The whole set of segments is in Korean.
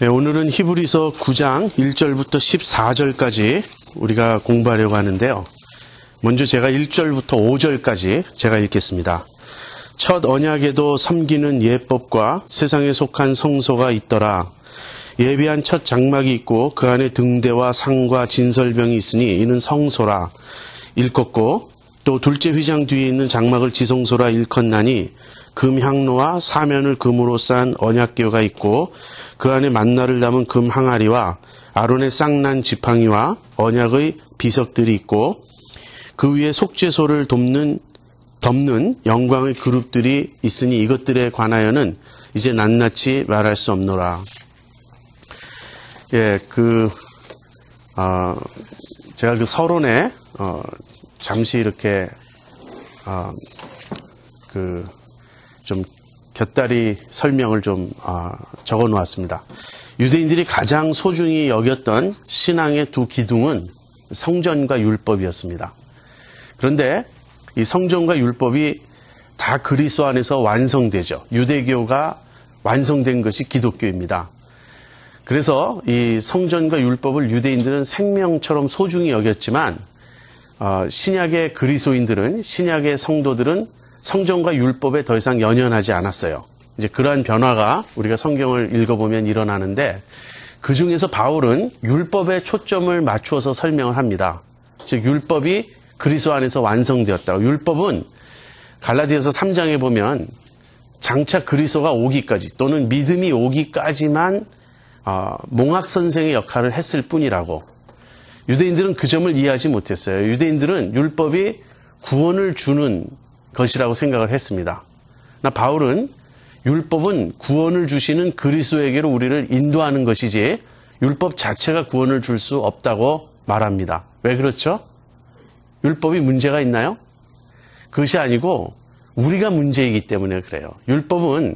네, 오늘은 히브리서 9장 1절부터 14절까지 우리가 공부하려고 하는데요. 먼저 제가 1절부터 5절까지 제가 읽겠습니다. 첫 언약에도 섬기는 예법과 세상에 속한 성소가 있더라. 예비한 첫 장막이 있고 그 안에 등대와 상과 진설병이 있으니 이는 성소라 일컫고, 또 둘째 휘장 뒤에 있는 장막을 지성소라 일컫나니 금향로와 사면을 금으로 싼 언약궤가 있고 그 안에 만나를 담은 금 항아리와 아론의 쌍난 지팡이와 언약의 비석들이 있고 그 위에 속죄소를 덮는 영광의 그룹들이 있으니 이것들에 관하여는 이제 낱낱이 말할 수 없노라. 예, 제가 그 서론에 잠시 이렇게 좀 곁다리 설명을 좀 적어 놓았습니다. 유대인들이 가장 소중히 여겼던 신앙의 두 기둥은 성전과 율법이었습니다. 그런데 이 성전과 율법이 다 그리스도 안에서 완성되죠. 유대교가 완성된 것이 기독교입니다. 그래서 이 성전과 율법을 유대인들은 생명처럼 소중히 여겼지만 신약의 그리스도인들은, 신약의 성도들은 성전과 율법에 더 이상 연연하지 않았어요. 이제 그러한 변화가 우리가 성경을 읽어보면 일어나는데, 그 중에서 바울은 율법에 초점을 맞추어서 설명을 합니다. 즉 율법이 그리스도 안에서 완성되었다. 율법은 갈라디아서 3장에 보면 장차 그리스도가 오기까지 또는 믿음이 오기까지만 몽학 선생의 역할을 했을 뿐이라고. 유대인들은 그 점을 이해하지 못했어요. 유대인들은 율법이 구원을 주는 것이라고 생각을 했습니다. 바울은 율법은 구원을 주시는 그리스도에게로 우리를 인도하는 것이지 율법 자체가 구원을 줄 수 없다고 말합니다. 왜 그렇죠? 율법이 문제가 있나요? 그것이 아니고 우리가 문제이기 때문에 그래요. 율법은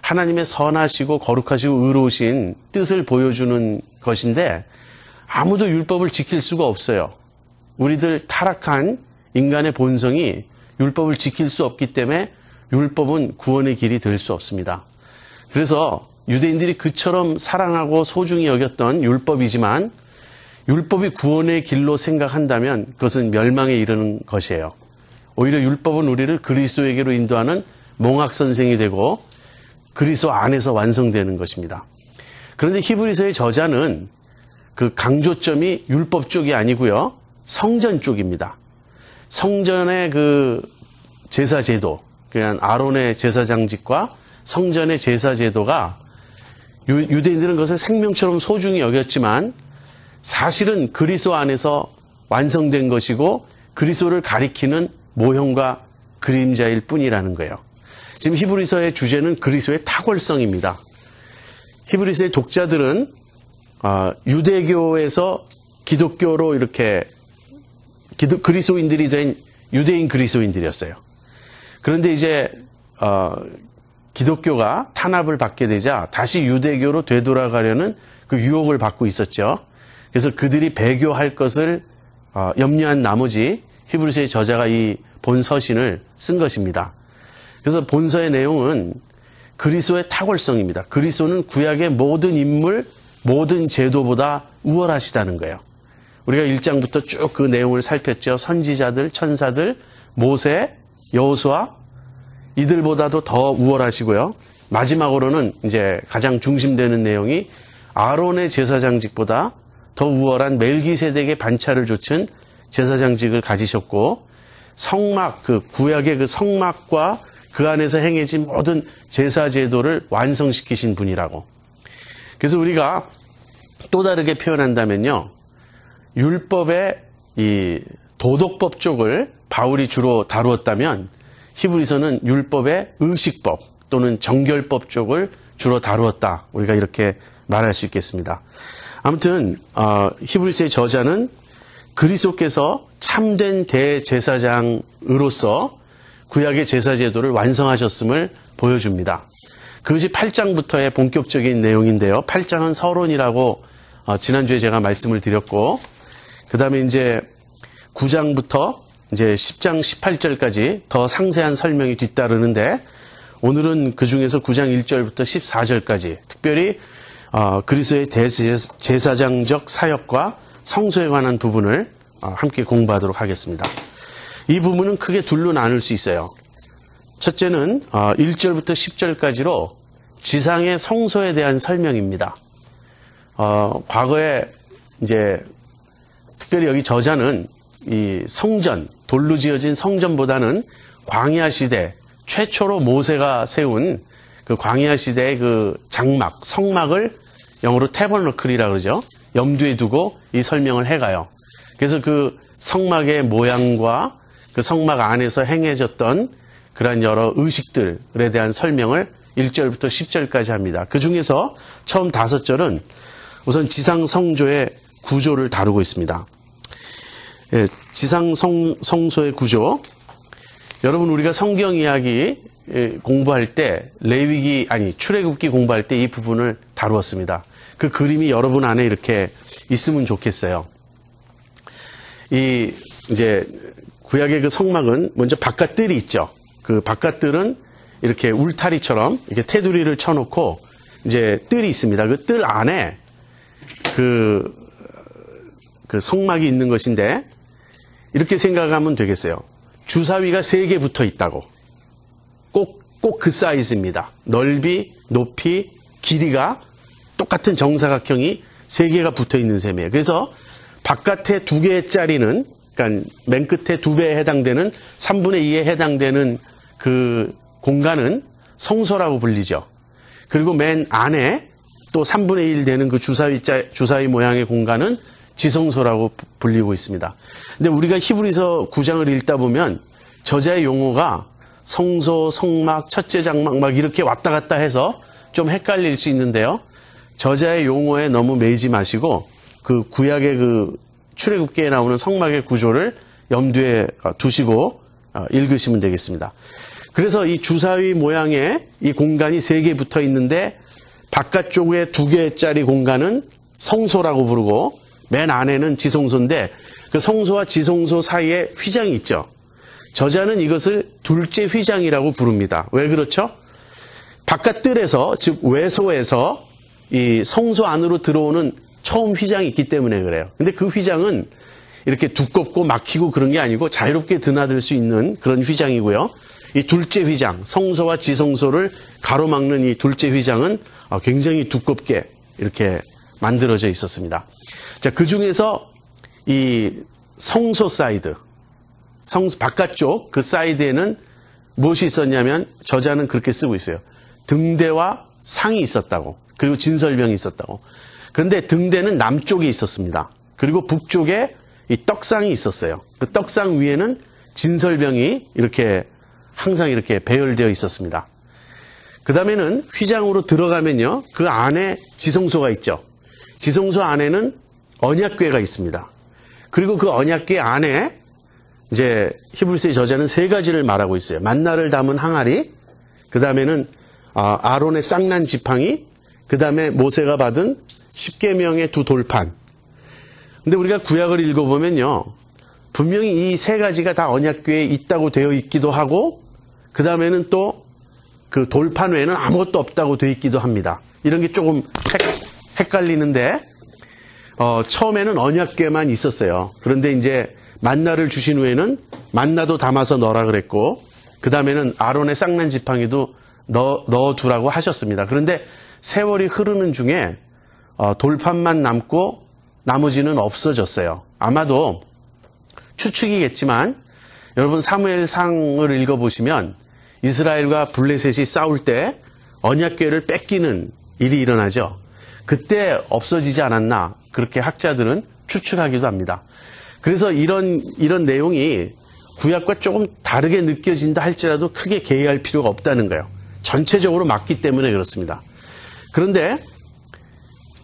하나님의 선하시고 거룩하시고 의로우신 뜻을 보여주는 것인데 아무도 율법을 지킬 수가 없어요. 우리들 타락한 인간의 본성이 율법을 지킬 수 없기 때문에 율법은 구원의 길이 될 수 없습니다. 그래서 유대인들이 그처럼 사랑하고 소중히 여겼던 율법이지만 율법이 구원의 길로 생각한다면 그것은 멸망에 이르는 것이에요. 오히려 율법은 우리를 그리스도에게로 인도하는 몽학 선생이 되고 그리스도 안에서 완성되는 것입니다. 그런데 히브리서의 저자는 그 강조점이 율법 쪽이 아니고요, 성전 쪽입니다. 성전의 그 제사 제도, 그냥 아론의 제사장직과 성전의 제사 제도가 유대인들은 그것을 생명처럼 소중히 여겼지만 사실은 그리스도 안에서 완성된 것이고 그리스도를 가리키는 모형과 그림자일 뿐이라는 거예요. 지금 히브리서의 주제는 그리스도의 탁월성입니다. 히브리서의 독자들은 유대교에서 기독교로 이렇게 그리스도인들이 된 유대인 그리스도인들이었어요. 그런데 이제 기독교가 탄압을 받게 되자 다시 유대교로 되돌아가려는 그 유혹을 받고 있었죠. 그래서 그들이 배교할 것을 염려한 나머지 히브리서의 저자가 이 본서신을 쓴 것입니다. 그래서 본서의 내용은 그리스도의 탁월성입니다. 그리스도는 구약의 모든 인물, 모든 제도보다 우월하시다는 거예요. 우리가 1장부터 쭉 그 내용을 살폈죠. 선지자들, 천사들, 모세, 여호수아, 이들보다도 더 우월하시고요. 마지막으로는 이제 가장 중심되는 내용이 아론의 제사장직보다 더 우월한 멜기세덱의 반차를 좇은 제사장직을 가지셨고, 성막, 그 구약의 그 성막과 그 안에서 행해진 모든 제사 제도를 완성시키신 분이라고. 그래서 우리가 또 다르게 표현한다면요, 율법의 이 도덕법 쪽을 바울이 주로 다루었다면 히브리서는 율법의 의식법 또는 정결법 쪽을 주로 다루었다. 우리가 이렇게 말할 수 있겠습니다. 아무튼 히브리서의 저자는 그리스도께서 참된 대제사장으로서 구약의 제사 제도를 완성하셨음을 보여줍니다. 그것이 8장부터의 본격적인 내용인데요. 8장은 서론이라고 지난주에 제가 말씀을 드렸고, 그 다음에 이제 9장부터 이제 10장 18절까지 더 상세한 설명이 뒤따르는데, 오늘은 그 중에서 9장 1절부터 14절까지 특별히 그리스도의 대제사장적 사역과 성소에 관한 부분을 함께 공부하도록 하겠습니다. 이 부분은 크게 둘로 나눌 수 있어요. 첫째는 1절부터 10절까지로 지상의 성소에 대한 설명입니다. 과거에 이제 특별히 여기 저자는 이 성전, 돌로 지어진 성전보다는 광야 시대 최초로 모세가 세운 그 광야 시대의 그 장막, 성막을 영어로 태버너클이라고 그러죠. 염두에 두고 이 설명을 해가요. 그래서 그 성막의 모양과 그 성막 안에서 행해졌던 그러한 여러 의식들에 대한 설명을 1절부터 10절까지 합니다. 그 중에서 처음 5절은 우선 지상 성소의 구조를 다루고 있습니다. 예, 지상 성소의 구조. 여러분 우리가 성경 이야기 공부할 때 출애굽기 공부할 때 이 부분을 다루었습니다. 그 그림이 여러분 안에 이렇게 있으면 좋겠어요. 이제 구약의 그 성막은 먼저 바깥뜰이 있죠. 그 바깥뜰은 이렇게 울타리처럼 이렇게 테두리를 쳐놓고 이제 뜰이 있습니다. 그 뜰 안에 그 성막이 있는 것인데 이렇게 생각하면 되겠어요. 주사위가 3개 붙어 있다고. 꼭 그 사이즈입니다. 넓이, 높이, 길이가 똑같은 정사각형이 3개가 붙어 있는 셈이에요. 그래서 바깥에 2개짜리는, 그러니까 맨 끝에 2배에 해당되는 3분의 2에 해당되는 그 공간은 성소라고 불리죠. 그리고 맨 안에 또 3분의 1 되는 그 주사위 모양의 공간은 지성소라고 불리고 있습니다. 근데 우리가 히브리서 9장을 읽다 보면 저자의 용어가 성소, 성막, 첫째 장막 막 이렇게 왔다 갔다 해서 좀 헷갈릴 수 있는데요. 저자의 용어에 너무 매이지 마시고 그 구약의 그 출애굽기에 나오는 성막의 구조를 염두에 두시고 읽으시면 되겠습니다. 그래서 이 주사위 모양의 이 공간이 3개 붙어 있는데 바깥쪽에 2개짜리 공간은 성소라고 부르고 맨 안에는 지성소인데 그 성소와 지성소 사이에 휘장이 있죠. 저자는 이것을 둘째 휘장이라고 부릅니다. 왜 그렇죠? 바깥뜰에서, 즉 외소에서 이 성소 안으로 들어오는 처음 휘장이 있기 때문에 그래요. 근데 그 휘장은 이렇게 두껍고 막히고 그런 게 아니고 자유롭게 드나들 수 있는 그런 휘장이고요. 이 둘째 휘장, 성소와 지성소를 가로막는 이 둘째 휘장은 굉장히 두껍게 이렇게 만들어져 있었습니다. 자, 그 중에서 이 성소 사이드, 바깥쪽 그 사이드에는 무엇이 있었냐면 저자는 그렇게 쓰고 있어요. 등대와 상이 있었다고. 그리고 진설병이 있었다고. 그런데 등대는 남쪽에 있었습니다. 그리고 북쪽에 이 떡상이 있었어요. 그 떡상 위에는 진설병이 이렇게 항상 이렇게 배열되어 있었습니다. 그 다음에는 휘장으로 들어가면요. 그 안에 지성소가 있죠. 지성소 안에는 언약궤가 있습니다. 그리고 그 언약궤 안에 이제 히브리서의 저자는 3가지를 말하고 있어요. 만나를 담은 항아리, 그 다음에는 아론의 쌍난 지팡이, 그 다음에 모세가 받은 10계명의 2 돌판. 근데 우리가 구약을 읽어보면요. 분명히 이 3가지가 다 언약궤에 있다고 되어 있기도 하고 그 다음에는 또 그 돌판 외에는 아무것도 없다고 되어 있기도 합니다. 이런 게 조금 헷갈리는데 처음에는 언약궤만 있었어요. 그런데 이제 만나를 주신 후에는 만나도 담아서 넣으라 그랬고 그 다음에는 아론의 쌍난 지팡이도 넣어두라고 하셨습니다. 그런데 세월이 흐르는 중에 돌판만 남고 나머지는 없어졌어요. 아마도 추측이겠지만 여러분 사무엘상을 읽어보시면 이스라엘과 블레셋이 싸울 때 언약궤를 뺏기는 일이 일어나죠. 그때 없어지지 않았나 그렇게 학자들은 추측하기도 합니다. 그래서 이런 내용이 구약과 조금 다르게 느껴진다 할지라도 크게 개의할 필요가 없다는 거예요. 전체적으로 맞기 때문에 그렇습니다. 그런데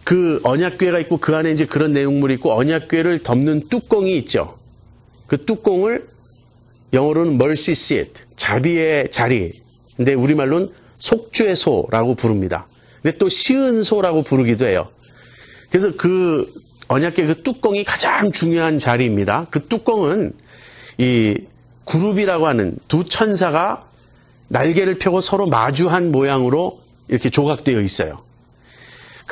그 언약궤가 있고 그 안에 이제 그런 내용물이 있고 언약궤를 덮는 뚜껑이 있죠. 그 뚜껑을 영어로는 mercy seat, 자비의 자리. 근데 우리말로는 속죄 소라고 부릅니다. 근데 또 시은 소라고 부르기도 해요. 그래서 그 언약궤 그 뚜껑이 가장 중요한 자리입니다. 그 뚜껑은 이 그룹이라고 하는 2 천사가 날개를 펴고 서로 마주한 모양으로 이렇게 조각되어 있어요.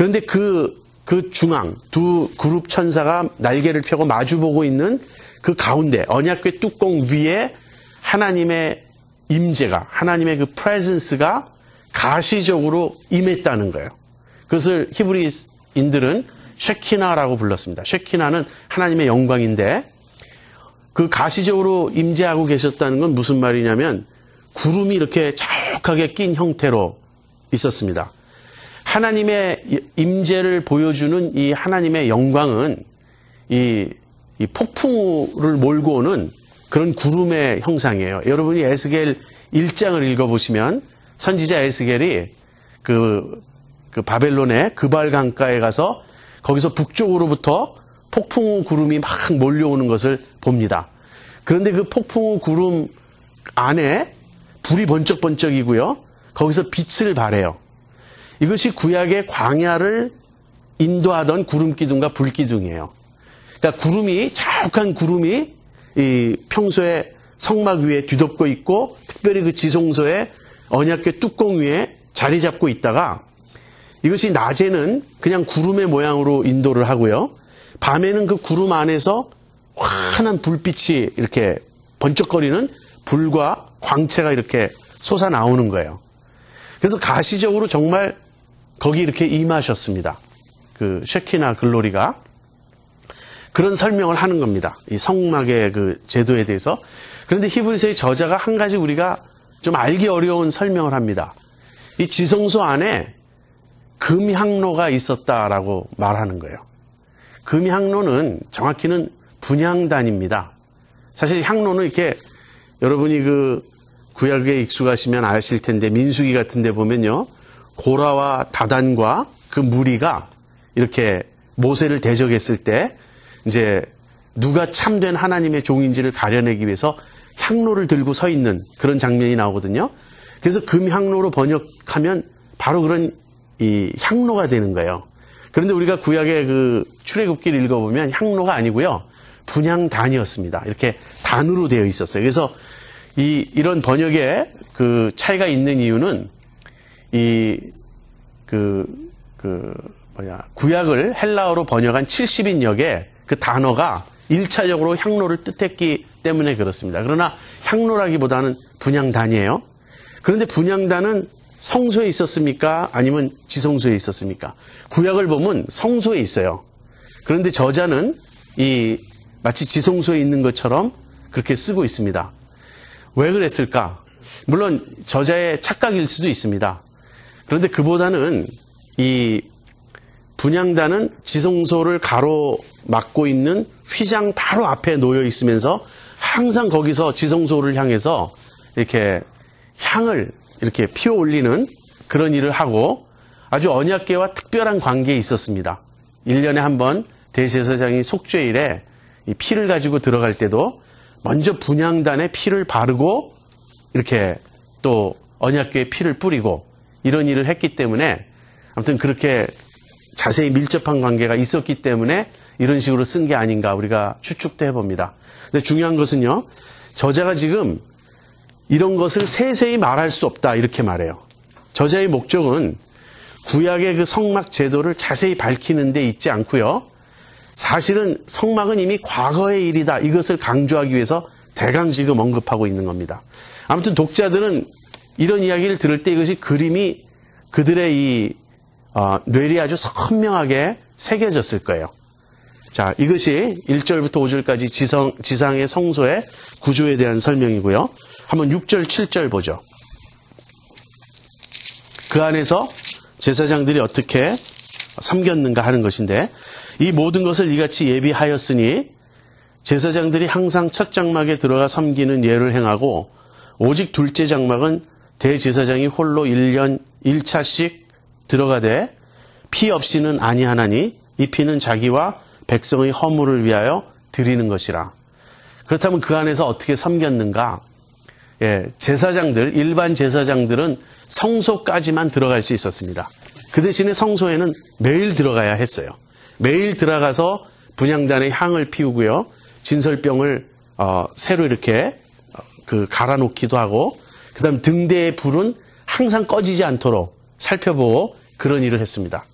그런데 그 중앙 두 그룹 천사가 날개를 펴고 마주보고 있는 그 가운데 언약궤 뚜껑 위에 하나님의 임재가, 하나님의 그 presence가 가시적으로 임했다는 거예요. 그것을 히브리인들은 쉐키나라고 불렀습니다. 쉐키나는 하나님의 영광인데 그 가시적으로 임재하고 계셨다는 건 무슨 말이냐면 구름이 이렇게 자욱하게 낀 형태로 있었습니다. 하나님의 임재를 보여주는 이 하나님의 영광은 이 폭풍우를 몰고 오는 그런 구름의 형상이에요. 여러분이 에스겔 1장을 읽어보시면 선지자 에스겔이 그 바벨론의 그발 강가에 가서 거기서 북쪽으로부터 폭풍우 구름이 막 몰려오는 것을 봅니다. 그런데 그 폭풍우 구름 안에 불이 번쩍번쩍이고요. 거기서 빛을 발해요. 이것이 구약의 광야를 인도하던 구름기둥과 불기둥이에요. 그러니까 구름이, 자욱한 구름이 이 평소에 성막 위에 뒤덮고 있고 특별히 그 지성소에 언약궤 뚜껑 위에 자리 잡고 있다가 이것이 낮에는 그냥 구름의 모양으로 인도를 하고요. 밤에는 그 구름 안에서 환한 불빛이 이렇게 번쩍거리는 불과 광채가 이렇게 솟아나오는 거예요. 그래서 가시적으로 정말 거기 이렇게 임하셨습니다. 그 쉐키나 글로리가. 그런 설명을 하는 겁니다. 이 성막의 그 제도에 대해서. 그런데 히브리서의 저자가 한 가지 우리가 좀 알기 어려운 설명을 합니다. 이 지성소 안에 금향로가 있었다라고 말하는 거예요. 금향로는 정확히는 분향단입니다. 사실 향로는 이렇게 여러분이 그 구약에 익숙하시면 아실 텐데 민수기 같은 데 보면요. 고라와 다단과 그 무리가 이렇게 모세를 대적했을 때 이제 누가 참된 하나님의 종인지를 가려내기 위해서 향로를 들고 서 있는 그런 장면이 나오거든요. 그래서 금향로로 번역하면 바로 그런 이 향로가 되는 거예요. 그런데 우리가 구약의 그 출애굽기를 읽어보면 향로가 아니고요. 분향단이었습니다. 이렇게 단으로 되어 있었어요. 그래서 이런 번역에 그 차이가 있는 이유는 구약을 헬라어로 번역한 70인역에 그 단어가 1차적으로 향로를 뜻했기 때문에 그렇습니다. 그러나 향로라기보다는 분향단이에요. 그런데 분향단은 성소에 있었습니까? 아니면 지성소에 있었습니까? 구약을 보면 성소에 있어요. 그런데 저자는 마치 지성소에 있는 것처럼 그렇게 쓰고 있습니다. 왜 그랬을까? 물론 저자의 착각일 수도 있습니다. 그런데 그보다는 이 분향단은 지성소를 가로막고 있는 휘장 바로 앞에 놓여 있으면서 항상 거기서 지성소를 향해서 이렇게 향을 이렇게 피워 올리는 그런 일을 하고 아주 언약궤와 특별한 관계에 있었습니다. 1년에 한 번 대제사장이 속죄일에 이 피를 가지고 들어갈 때도 먼저 분향단에 피를 바르고 이렇게 또 언약궤에 피를 뿌리고 이런 일을 했기 때문에 아무튼 그렇게 자세히 밀접한 관계가 있었기 때문에 이런 식으로 쓴 게 아닌가 우리가 추측도 해봅니다. 근데 중요한 것은요. 저자가 지금 이런 것을 세세히 말할 수 없다 이렇게 말해요. 저자의 목적은 구약의 그 성막 제도를 자세히 밝히는 데 있지 않고요. 사실은 성막은 이미 과거의 일이다. 이것을 강조하기 위해서 대강 지금 언급하고 있는 겁니다. 아무튼 독자들은 이런 이야기를 들을 때 이것이 그림이 그들의 뇌리에 아주 선명하게 새겨졌을 거예요. 자, 이것이 1절부터 5절까지 지상의 성소의 구조에 대한 설명이고요. 한번 6절, 7절 보죠. 그 안에서 제사장들이 어떻게 섬겼는가 하는 것인데 이 모든 것을 이같이 예비하였으니 제사장들이 항상 첫 장막에 들어가 섬기는 예를 행하고 오직 둘째 장막은 대제사장이 홀로 1년 1차씩 들어가되 피 없이는 아니하나니 이 피는 자기와 백성의 허물을 위하여 드리는 것이라. 그렇다면 그 안에서 어떻게 섬겼는가? 제사장들, 일반 제사장들은 성소까지만 들어갈 수 있었습니다. 그 대신에 성소에는 매일 들어가야 했어요. 매일 들어가서 분향단에 향을 피우고요. 진설병을 새로 이렇게 갈아놓기도 하고 그 다음 등대의 불은 항상 꺼지지 않도록 살펴보고 그런 일을 했습니다.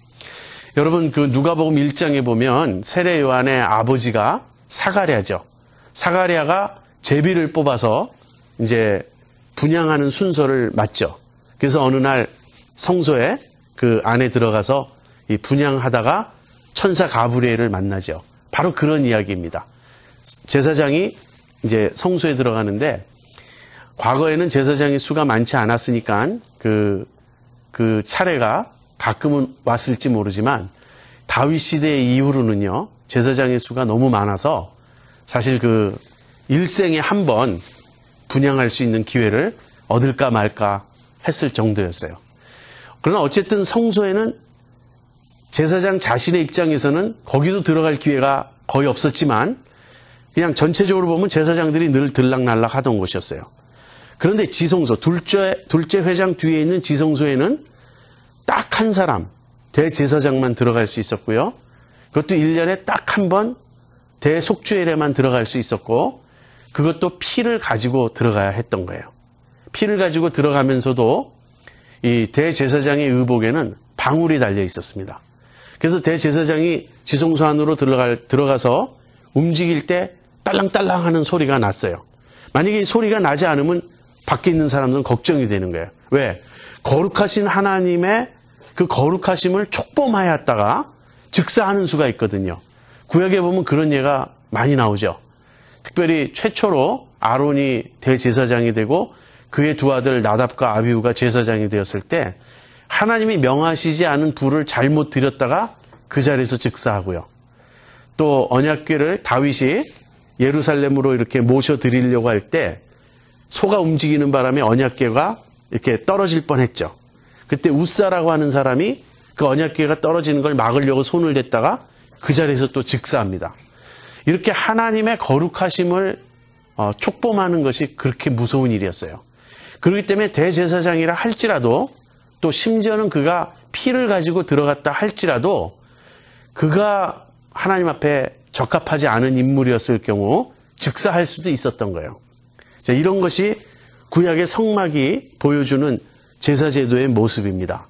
여러분 그 누가복음 1장에 보면 세례 요한의 아버지가 사가랴죠. 사가랴가 제비를 뽑아서 이제 분향하는 순서를 맞죠. 그래서 어느 날 성소에 그 안에 들어가서 이 분향하다가 천사 가브리엘을 만나죠. 바로 그런 이야기입니다. 제사장이 이제 성소에 들어가는데 과거에는 제사장의 수가 많지 않았으니까 그 차례가 가끔은 왔을지 모르지만 다윗 시대 이후로는요, 제사장의 수가 너무 많아서 사실 그 일생에 한 번 분향할 수 있는 기회를 얻을까 말까 했을 정도였어요. 그러나 어쨌든 성소에는 제사장 자신의 입장에서는 거기도 들어갈 기회가 거의 없었지만 그냥 전체적으로 보면 제사장들이 늘 들락날락 하던 곳이었어요. 그런데 지성소, 둘째 회장 뒤에 있는 지성소에는 딱 한 사람, 대제사장만 들어갈 수 있었고요. 그것도 1년에 딱 한 번 대속죄일에만 들어갈 수 있었고, 그것도 피를 가지고 들어가야 했던 거예요. 피를 가지고 들어가면서도 이 대제사장의 의복에는 방울이 달려 있었습니다. 그래서 대제사장이 지성소 안으로 들어가서 움직일 때 딸랑딸랑 하는 소리가 났어요. 만약에 이 소리가 나지 않으면 밖에 있는 사람들은 걱정이 되는 거예요. 왜? 거룩하신 하나님의 그 거룩하심을 촉범하였다가 즉사하는 수가 있거든요. 구약에 보면 그런 예가 많이 나오죠. 특별히 최초로 아론이 대제사장이 되고 그의 두 아들 나답과 아비후가 제사장이 되었을 때 하나님이 명하시지 않은 불을 잘못 드렸다가 그 자리에서 즉사하고요. 또 언약궤를 다윗이 예루살렘으로 이렇게 모셔 드리려고 할 때 소가 움직이는 바람에 언약궤가 이렇게 떨어질 뻔했죠. 그때 우사라고 하는 사람이 그 언약궤가 떨어지는 걸 막으려고 손을 댔다가 그 자리에서 또 즉사합니다. 이렇게 하나님의 거룩하심을 촉범하는 것이 그렇게 무서운 일이었어요. 그렇기 때문에 대제사장이라 할지라도 또 심지어는 그가 피를 가지고 들어갔다 할지라도 그가 하나님 앞에 적합하지 않은 인물이었을 경우 즉사할 수도 있었던 거예요. 자, 이런 것이 구약의 성막이 보여주는 제사제도의 모습입니다.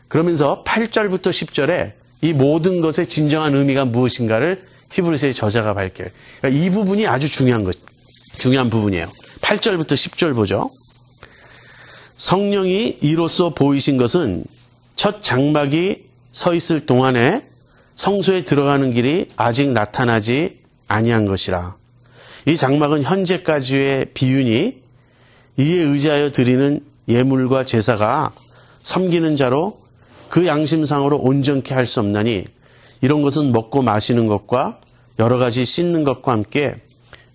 그러면서 8절부터 10절에 이 모든 것의 진정한 의미가 무엇인가를 히브리서의 저자가 밝혀요. 그러니까 이 부분이 아주 중요한 부분이에요. 8절부터 10절 보죠. 성령이 이로써 보이신 것은 첫 장막이 서 있을 동안에 성소에 들어가는 길이 아직 나타나지 아니한 것이라. 이 장막은 현재까지의 비유니 이에 의지하여 드리는 예물과 제사가 섬기는 자로 그 양심상으로 온전케 할 수 없나니 이런 것은 먹고 마시는 것과 여러 가지 씻는 것과 함께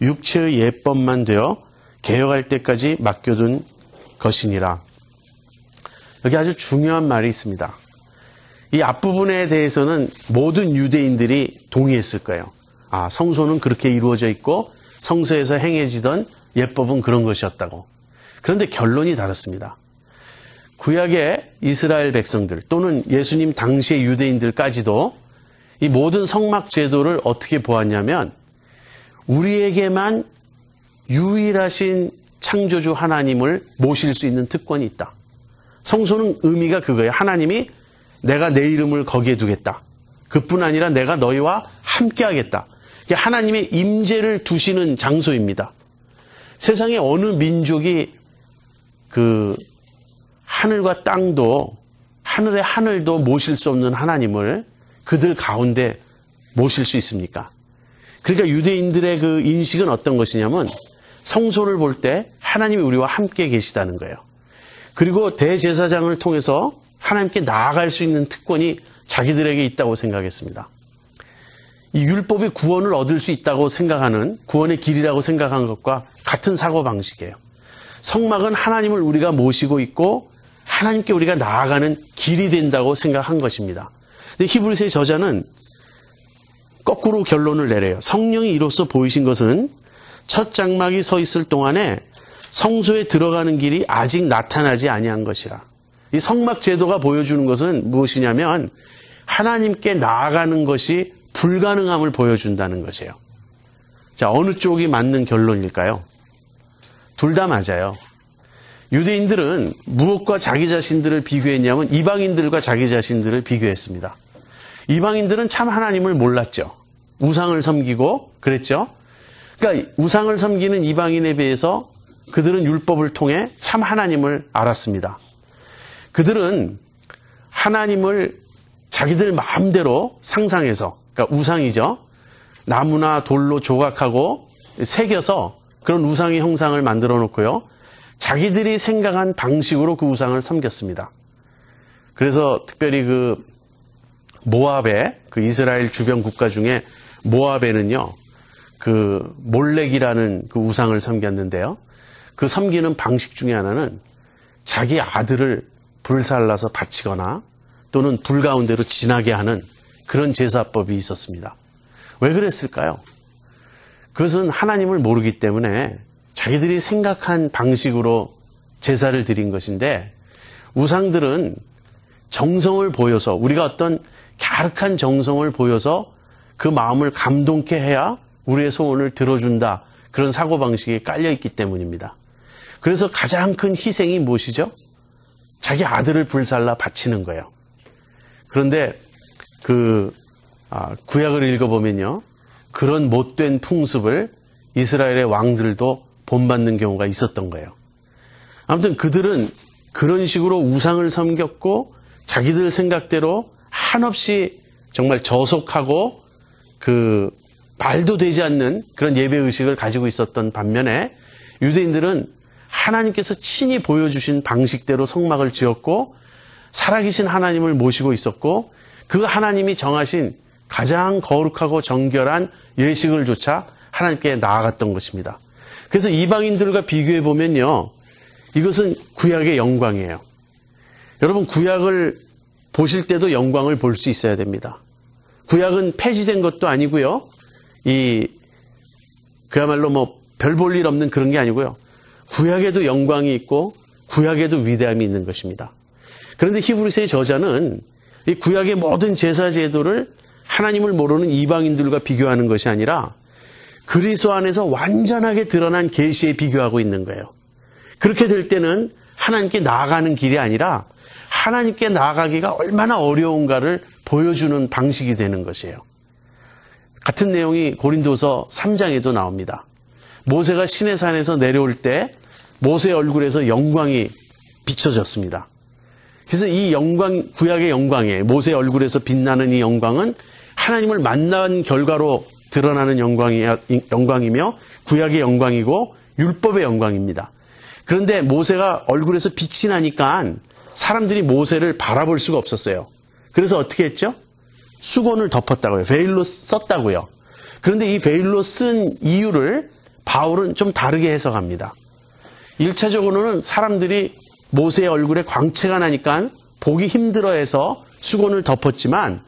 육체의 예법만 되어 개혁할 때까지 맡겨둔 것이니라. 여기 아주 중요한 말이 있습니다. 이 앞부분에 대해서는 모든 유대인들이 동의했을 거예요. 아, 성소는 그렇게 이루어져 있고 성소에서 행해지던 예법은 그런 것이었다고. 그런데 결론이 다릅니다. 구약의 이스라엘 백성들 또는 예수님 당시의 유대인들까지도 이 모든 성막 제도를 어떻게 보았냐면 우리에게만 유일하신 창조주 하나님을 모실 수 있는 특권이 있다. 성소는 의미가 그거예요. 하나님이 내가 내 이름을 거기에 두겠다. 그뿐 아니라 내가 너희와 함께하겠다. 하나님의 임재를 두시는 장소입니다. 세상에 어느 민족이 그 하늘과 땅도 하늘의 하늘도 모실 수 없는 하나님을 그들 가운데 모실 수 있습니까? 그러니까 유대인들의 그 인식은 어떤 것이냐면 성소를 볼 때 하나님이 우리와 함께 계시다는 거예요. 그리고 대제사장을 통해서 하나님께 나아갈 수 있는 특권이 자기들에게 있다고 생각했습니다. 이 율법이 구원을 얻을 수 있다고 생각하는 구원의 길이라고 생각한 것과 같은 사고방식이에요. 성막은 하나님을 우리가 모시고 있고 하나님께 우리가 나아가는 길이 된다고 생각한 것입니다. 근데 히브리서의 저자는 거꾸로 결론을 내려요. 성령이 이로써 보이신 것은 첫 장막이 서 있을 동안에 성소에 들어가는 길이 아직 나타나지 아니한 것이라. 이 성막 제도가 보여주는 것은 무엇이냐면 하나님께 나아가는 것이 불가능함을 보여준다는 것이에요. 자, 어느 쪽이 맞는 결론일까요? 둘 다 맞아요. 유대인들은 무엇과 자기 자신들을 비교했냐면 이방인들과 자기 자신들을 비교했습니다. 이방인들은 참 하나님을 몰랐죠. 우상을 섬기고 그랬죠. 그러니까 우상을 섬기는 이방인에 비해서 그들은 율법을 통해 참 하나님을 알았습니다. 그들은 하나님을 자기들 마음대로 상상해서, 그러니까 우상이죠. 나무나 돌로 조각하고 새겨서 그런 우상의 형상을 만들어 놓고요. 자기들이 생각한 방식으로 그 우상을 섬겼습니다. 그래서 특별히 그 모압의 그 이스라엘 주변 국가 중에 모압에는요, 그 몰렉이라는 그 우상을 섬겼는데요. 그 섬기는 방식 중에 하나는 자기 아들을 불살라서 바치거나 또는 불 가운데로 지나게 하는 그런 제사법이 있었습니다. 왜 그랬을까요? 그것은 하나님을 모르기 때문에 자기들이 생각한 방식으로 제사를 드린 것인데, 우상들은 정성을 보여서, 우리가 어떤 갸륵한 정성을 보여서 그 마음을 감동케 해야 우리의 소원을 들어준다, 그런 사고방식이 깔려있기 때문입니다. 그래서 가장 큰 희생이 무엇이죠? 자기 아들을 불살라 바치는 거예요. 그런데 구약을 읽어보면요, 그런 못된 풍습을 이스라엘의 왕들도 본받는 경우가 있었던 거예요. 아무튼 그들은 그런 식으로 우상을 섬겼고 자기들 생각대로 한없이 정말 저속하고 말도 되지 않는 그런 예배의식을 가지고 있었던 반면에, 유대인들은 하나님께서 친히 보여주신 방식대로 성막을 지었고 살아계신 하나님을 모시고 있었고, 그 하나님이 정하신 가장 거룩하고 정결한 예식을 조차 하나님께 나아갔던 것입니다. 그래서 이방인들과 비교해 보면요, 이것은 구약의 영광이에요. 여러분, 구약을 보실 때도 영광을 볼 수 있어야 됩니다. 구약은 폐지된 것도 아니고요, 그야말로 별 볼 일 없는 그런 게 아니고요, 구약에도 영광이 있고 구약에도 위대함이 있는 것입니다. 그런데 히브리서의 저자는 이 구약의 모든 제사 제도를 하나님을 모르는 이방인들과 비교하는 것이 아니라 그리스도 안에서 완전하게 드러난 계시에 비교하고 있는 거예요. 그렇게 될 때는 하나님께 나아가는 길이 아니라 하나님께 나아가기가 얼마나 어려운가를 보여주는 방식이 되는 것이에요. 같은 내용이 고린도서 3장에도 나옵니다. 모세가 시내산에서 내려올 때 모세의 얼굴에서 영광이 비춰졌습니다. 그래서 이 영광, 구약의 영광이에요. 모세의 얼굴에서 빛나는 이 영광은 하나님을 만난 결과로 드러나는 영광이며 구약의 영광이고 율법의 영광입니다. 그런데 모세가 얼굴에서 빛이 나니까 사람들이 모세를 바라볼 수가 없었어요. 그래서 어떻게 했죠? 수건을 덮었다고요. 베일로 썼다고요. 그런데 이 베일로 쓴 이유를 바울은 좀 다르게 해석합니다. 1차적으로는 사람들이 모세의 얼굴에 광채가 나니까 보기 힘들어해서 수건을 덮었지만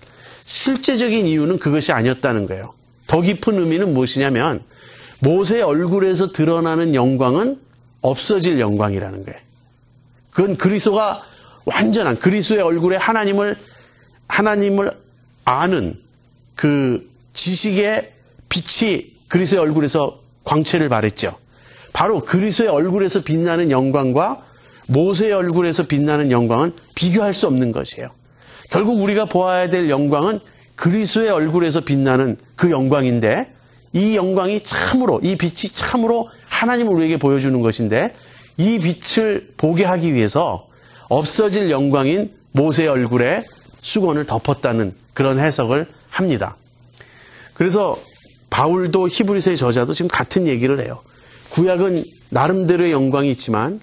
실제적인 이유는 그것이 아니었다는 거예요. 더 깊은 의미는 무엇이냐면 모세의 얼굴에서 드러나는 영광은 없어질 영광이라는 거예요. 그건 그리스도가 완전한, 그리스도의 얼굴에 하나님을 아는 그 지식의 빛이 그리스도의 얼굴에서 광채를 발했죠. 바로 그리스도의 얼굴에서 빛나는 영광과 모세의 얼굴에서 빛나는 영광은 비교할 수 없는 것이에요. 결국 우리가 보아야 될 영광은 그리스도의 얼굴에서 빛나는 그 영광인데, 이 영광이 참으로, 이 빛이 참으로 하나님을 우리에게 보여주는 것인데, 이 빛을 보게 하기 위해서 없어질 영광인 모세의 얼굴에 수건을 덮었다는 그런 해석을 합니다. 그래서 바울도 히브리서의 저자도 지금 같은 얘기를 해요. 구약은 나름대로의 영광이 있지만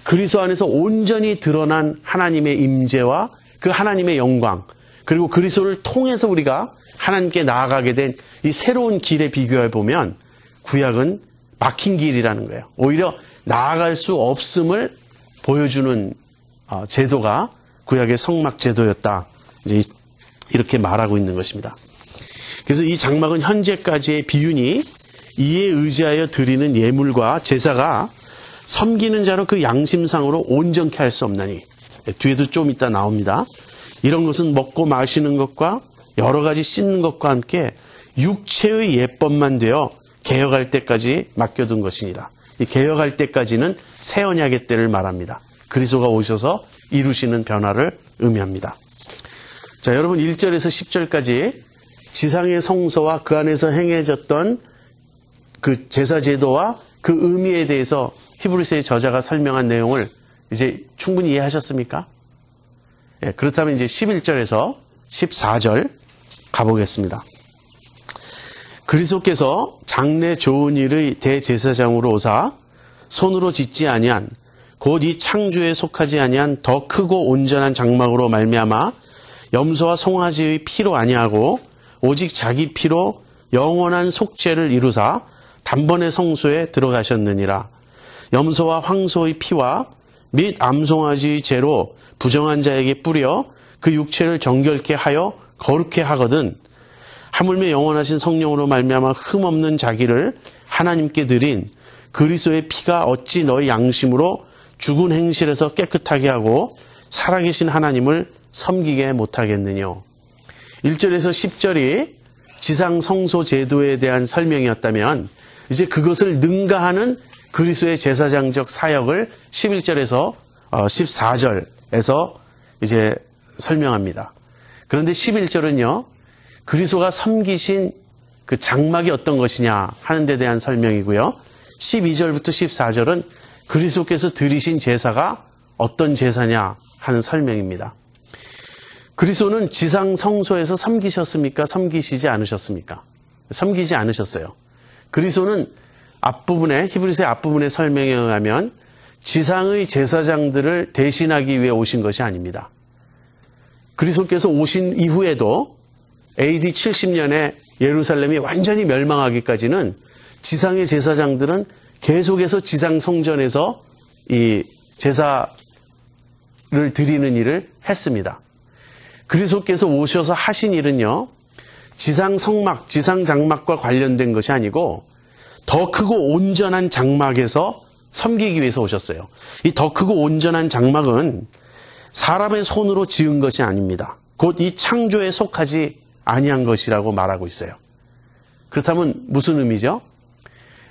그리스도 안에서 온전히 드러난 하나님의 임재와 그 하나님의 영광, 그리고 그리스도를 통해서 우리가 하나님께 나아가게 된 이 새로운 길에 비교해 보면 구약은 막힌 길이라는 거예요. 오히려 나아갈 수 없음을 보여주는 제도가 구약의 성막 제도였다, 이제 이렇게 말하고 있는 것입니다. 그래서 이 장막은 현재까지의 비유니 이에 의지하여 드리는 예물과 제사가 섬기는 자로 그 양심상으로 온전케 할 수 없나니, 뒤에도 좀 이따 나옵니다. 이런 것은 먹고 마시는 것과 여러 가지 씻는 것과 함께 육체의 예법만 되어 개혁할 때까지 맡겨둔 것이니라. 이 개혁할 때까지는 새 언약의 때를 말합니다. 그리스도가 오셔서 이루시는 변화를 의미합니다. 자, 여러분 1절에서 10절까지 지상의 성소와 그 안에서 행해졌던 그 제사 제도와 그 의미에 대해서 히브리서의 저자가 설명한 내용을 이제 충분히 이해하셨습니까? 예, 그렇다면 이제 11절에서 14절 가보겠습니다. 그리스도께서 장래 좋은 일의 대제사장으로 오사 손으로 짓지 아니한 곧 이 창조에 속하지 아니한 더 크고 온전한 장막으로 말미암아 염소와 송아지의 피로 아니하고 오직 자기 피로 영원한 속죄를 이루사 단번에 성소에 들어가셨느니라. 염소와 황소의 피와 및 암송아지의 죄로 부정한 자에게 뿌려 그 육체를 정결케 하여 거룩케 하거든 하물며 영원하신 성령으로 말미암아 흠없는 자기를 하나님께 드린 그리스도의 피가 어찌 너희 양심으로 죽은 행실에서 깨끗하게 하고 살아계신 하나님을 섬기게 못하겠느냐. 1절에서 10절이 지상 성소 제도에 대한 설명이었다면 이제 그것을 능가하는 그리스도의 제사장적 사역을 11절에서 14절에서 이제 설명합니다. 그런데 11절은요, 그리스도가 섬기신 그 장막이 어떤 것이냐 하는 데 대한 설명이고요. 12절부터 14절은 그리스도께서 드리신 제사가 어떤 제사냐 하는 설명입니다. 그리스도는 지상 성소에서 섬기셨습니까? 섬기시지 않으셨습니까? 섬기지 않으셨어요. 그리스도는 앞부분에 히브리서의 앞부분의 설명에 의하면 지상의 제사장들을 대신하기 위해 오신 것이 아닙니다. 그리스도께서 오신 이후에도 AD 70년에 예루살렘이 완전히 멸망하기까지는 지상의 제사장들은 계속해서 지상 성전에서 이 제사를 드리는 일을 했습니다. 그리스도께서 오셔서 하신 일은요, 지상 성막, 지상 장막과 관련된 것이 아니고 더 크고 온전한 장막에서 섬기기 위해서 오셨어요. 이 더 크고 온전한 장막은 사람의 손으로 지은 것이 아닙니다. 곧 이 창조에 속하지 아니한 것이라고 말하고 있어요. 그렇다면 무슨 의미죠?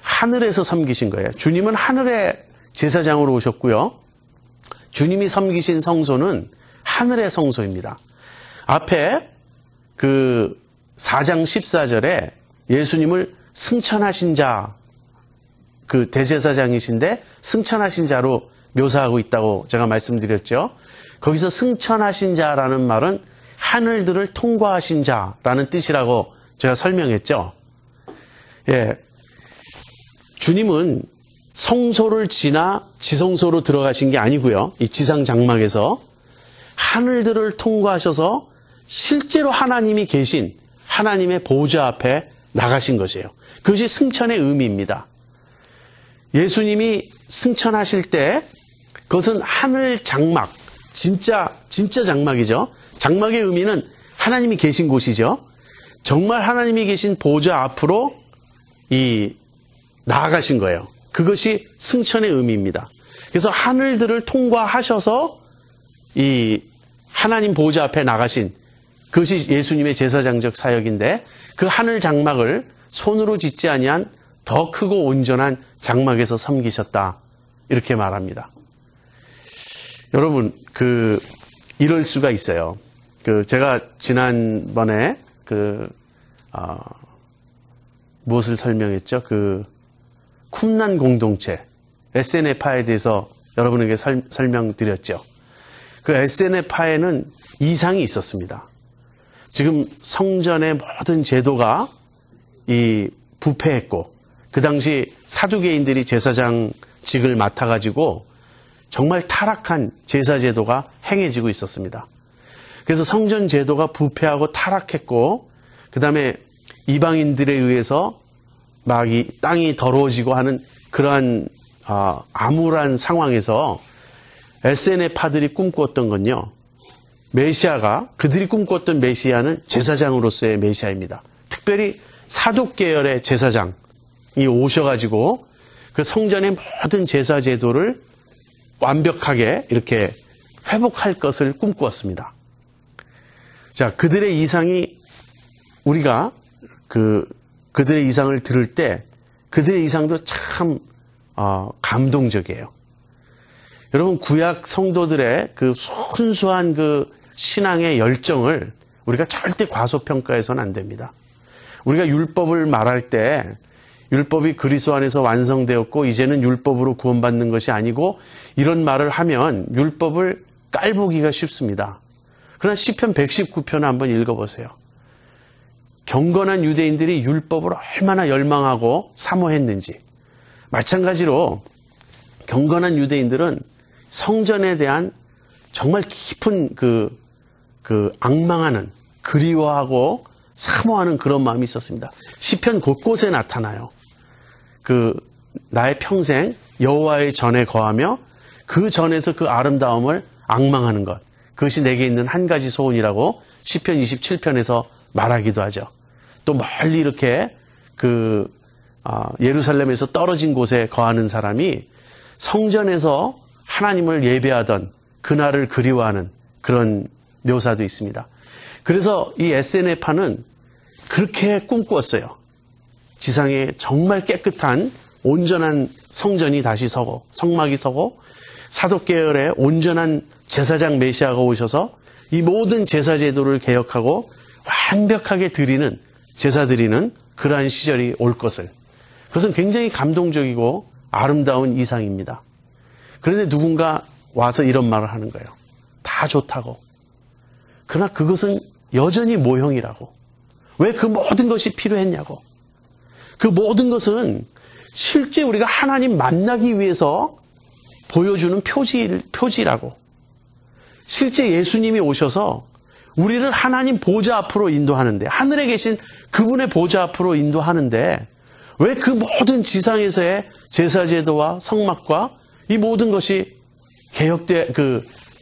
하늘에서 섬기신 거예요. 주님은 하늘의 제사장으로 오셨고요. 주님이 섬기신 성소는 하늘의 성소입니다. 앞에 그 4장 14절에 예수님을 승천하신 자, 그 대제사장이신데 승천하신 자로 묘사하고 있다고 제가 말씀드렸죠. 거기서 승천하신 자라는 말은 하늘들을 통과하신 자라는 뜻이라고 제가 설명했죠. 예. 주님은 성소를 지나 지성소로 들어가신 게 아니고요. 이 지상 장막에서 하늘들을 통과하셔서 실제로 하나님이 계신 하나님의 보좌 앞에 나가신 것이에요. 그것이 승천의 의미입니다. 예수님이 승천하실 때 그것은 하늘 장막, 진짜 장막이죠. 장막의 의미는 하나님이 계신 곳이죠. 정말 하나님이 계신 보좌 앞으로 나아가신 거예요. 그것이 승천의 의미입니다. 그래서 하늘들을 통과하셔서 이 하나님 보좌 앞에 나가신 그것이 예수님의 제사장적 사역인데 그 하늘 장막을 손으로 짓지 아니한 더 크고 온전한 장막에서 섬기셨다. 이렇게 말합니다. 여러분, 이럴 수가 있어요. 제가 지난번에 무엇을 설명했죠? 쿰난 공동체, SNF파에 대해서 여러분에게 설명드렸죠. 그 SNF파에는 이상이 있었습니다. 지금 성전의 모든 제도가 부패했고, 그 당시 사두개인들이 제사장직을 맡아가지고 정말 타락한 제사 제도가 행해지고 있었습니다. 그래서 성전 제도가 부패하고 타락했고, 그 다음에 이방인들에 의해서 막 이 땅이 더러워지고 하는 그러한 암울한 상황에서 SNF파들이 꿈꾸었던 건요, 메시아가, 그들이 꿈꿨던 메시아는 제사장으로서의 메시아입니다. 특별히 사독 계열의 제사장이 오셔가지고 그 성전의 모든 제사 제도를 완벽하게 이렇게 회복할 것을 꿈꾸었습니다. 자, 그들의 이상이 우리가 그들의 이상을 들을 때 그들의 이상도 참 감동적이에요. 여러분, 구약 성도들의 그 순수한 신앙의 열정을 우리가 절대 과소평가해서는 안 됩니다. 우리가 율법을 말할 때 율법이 그리스도 안에서 완성되었고 이제는 율법으로 구원받는 것이 아니고 이런 말을 하면 율법을 깔보기가 쉽습니다. 그러나 시편 119편을 한번 읽어보세요. 경건한 유대인들이 율법을 얼마나 열망하고 사모했는지. 마찬가지로 경건한 유대인들은 성전에 대한 정말 깊은 앙망하는, 그리워하고 사모하는 그런 마음이 있었습니다. 시편 곳곳에 나타나요. 나의 평생 여호와의 전에 거하며 그 전에서 그 아름다움을 앙망하는 것. 그것이 내게 있는 한 가지 소원이라고 시편 27편에서 말하기도 하죠. 또 멀리 이렇게 예루살렘에서 떨어진 곳에 거하는 사람이 성전에서 하나님을 예배하던 그날을 그리워하는 그런 묘사도 있습니다. 그래서 이 에세네파는 그렇게 꿈꾸었어요. 지상에 정말 깨끗한 온전한 성전이 다시 서고 성막이 서고 사독계열의 온전한 제사장 메시아가 오셔서 이 모든 제사 제도를 개혁하고 완벽하게 드리는 제사 드리는 그러한 시절이 올 것을. 그것은 굉장히 감동적이고 아름다운 이상입니다. 그런데 누군가 와서 이런 말을 하는 거예요. 다 좋다고. 그러나 그것은 여전히 모형이라고. 왜 그 모든 것이 필요했냐고. 그 모든 것은 실제 우리가 하나님 만나기 위해서 보여주는 표지라고. 실제 예수님이 오셔서 우리를 하나님 보좌 앞으로 인도하는데, 하늘에 계신 그분의 보좌 앞으로 인도하는데 왜 그 모든 지상에서의 제사제도와 성막과 이 모든 것이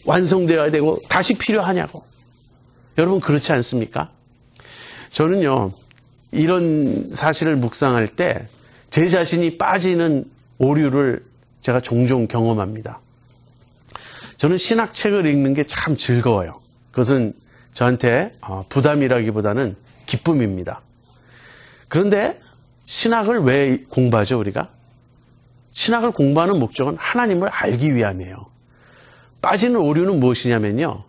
완성되어야 되고 다시 필요하냐고. 여러분 그렇지 않습니까? 저는요, 이런 사실을 묵상할 때 제 자신이 빠지는 오류를 제가 종종 경험합니다. 저는 신학책을 읽는 게 참 즐거워요. 그것은 저한테 부담이라기보다는 기쁨입니다. 그런데 신학을 왜 공부하죠, 우리가? 신학을 공부하는 목적은 하나님을 알기 위함이에요. 빠지는 오류는 무엇이냐면요,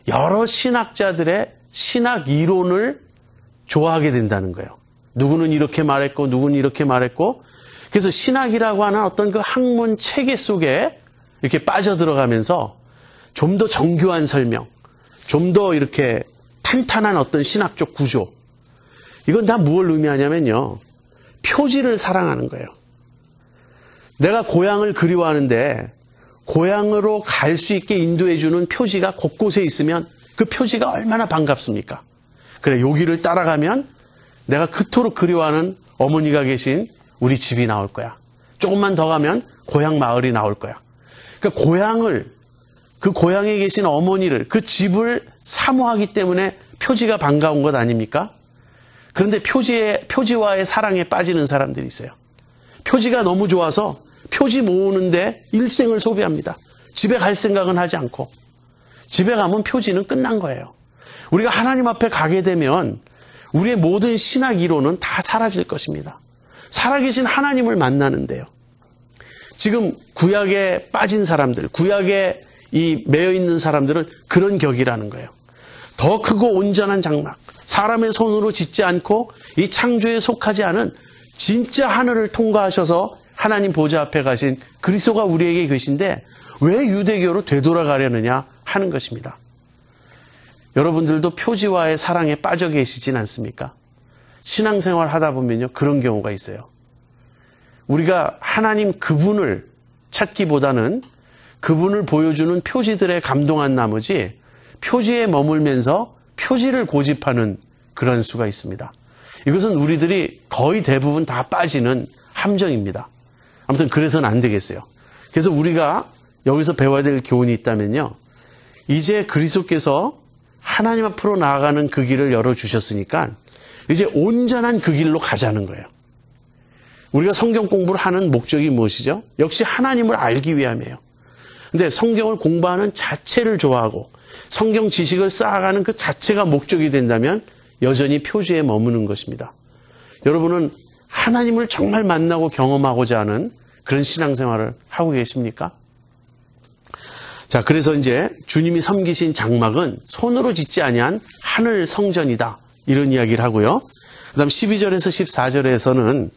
여러 신학자들의 신학 이론을 좋아하게 된다는 거예요. 누구는 이렇게 말했고 누구는 이렇게 말했고, 그래서 신학이라고 하는 어떤 그 학문 체계 속에 이렇게 빠져들어가면서 좀 더 정교한 설명, 좀 더 이렇게 탄탄한 어떤 신학적 구조, 이건 다 무엇을 의미하냐면요, 표지를 사랑하는 거예요. 내가 고향을 그리워하는데 고향으로 갈 수 있게 인도해주는 표지가 곳곳에 있으면 그 표지가 얼마나 반갑습니까? 그래, 여기를 따라가면 내가 그토록 그리워하는 어머니가 계신 우리 집이 나올 거야. 조금만 더 가면 고향 마을이 나올 거야. 그러니까 그 고향에 계신 어머니를, 그 집을 사모하기 때문에 표지가 반가운 것 아닙니까? 그런데 표지와의 사랑에 빠지는 사람들이 있어요. 표지가 너무 좋아서 표지 모으는데 일생을 소비합니다. 집에 갈 생각은 하지 않고. 집에 가면 표지는 끝난 거예요. 우리가 하나님 앞에 가게 되면 우리의 모든 신학 이론은 다 사라질 것입니다. 살아계신 하나님을 만나는데요. 지금 구약에 빠진 사람들, 구약에 매여 있는 사람들은 그런 격이라는 거예요. 더 크고 온전한 장막, 사람의 손으로 짓지 않고 이 창조에 속하지 않은 진짜 하늘을 통과하셔서 하나님 보좌 앞에 가신 그리스도가 우리에게 계신데 왜 유대교로 되돌아가려느냐 하는 것입니다. 여러분들도 표지와의 사랑에 빠져 계시진 않습니까? 신앙생활 하다 보면요, 그런 경우가 있어요. 우리가 하나님 그분을 찾기보다는 그분을 보여주는 표지들에 감동한 나머지 표지에 머물면서 표지를 고집하는 그런 수가 있습니다. 이것은 우리들이 거의 대부분 다 빠지는 함정입니다. 아무튼 그래서는 안 되겠어요. 그래서 우리가 여기서 배워야 될 교훈이 있다면요, 이제 그리스도께서 하나님 앞으로 나아가는 그 길을 열어주셨으니까 이제 온전한 그 길로 가자는 거예요. 우리가 성경 공부를 하는 목적이 무엇이죠? 역시 하나님을 알기 위함이에요. 근데 성경을 공부하는 자체를 좋아하고 성경 지식을 쌓아가는 그 자체가 목적이 된다면 여전히 표지에 머무는 것입니다. 여러분은 하나님을 정말 만나고 경험하고자 하는 그런 신앙생활을 하고 계십니까? 자, 그래서 이제 주님이 섬기신 장막은 손으로 짓지 아니한 하늘 성전이다. 이런 이야기를 하고요. 그 다음 12절에서 14절에서는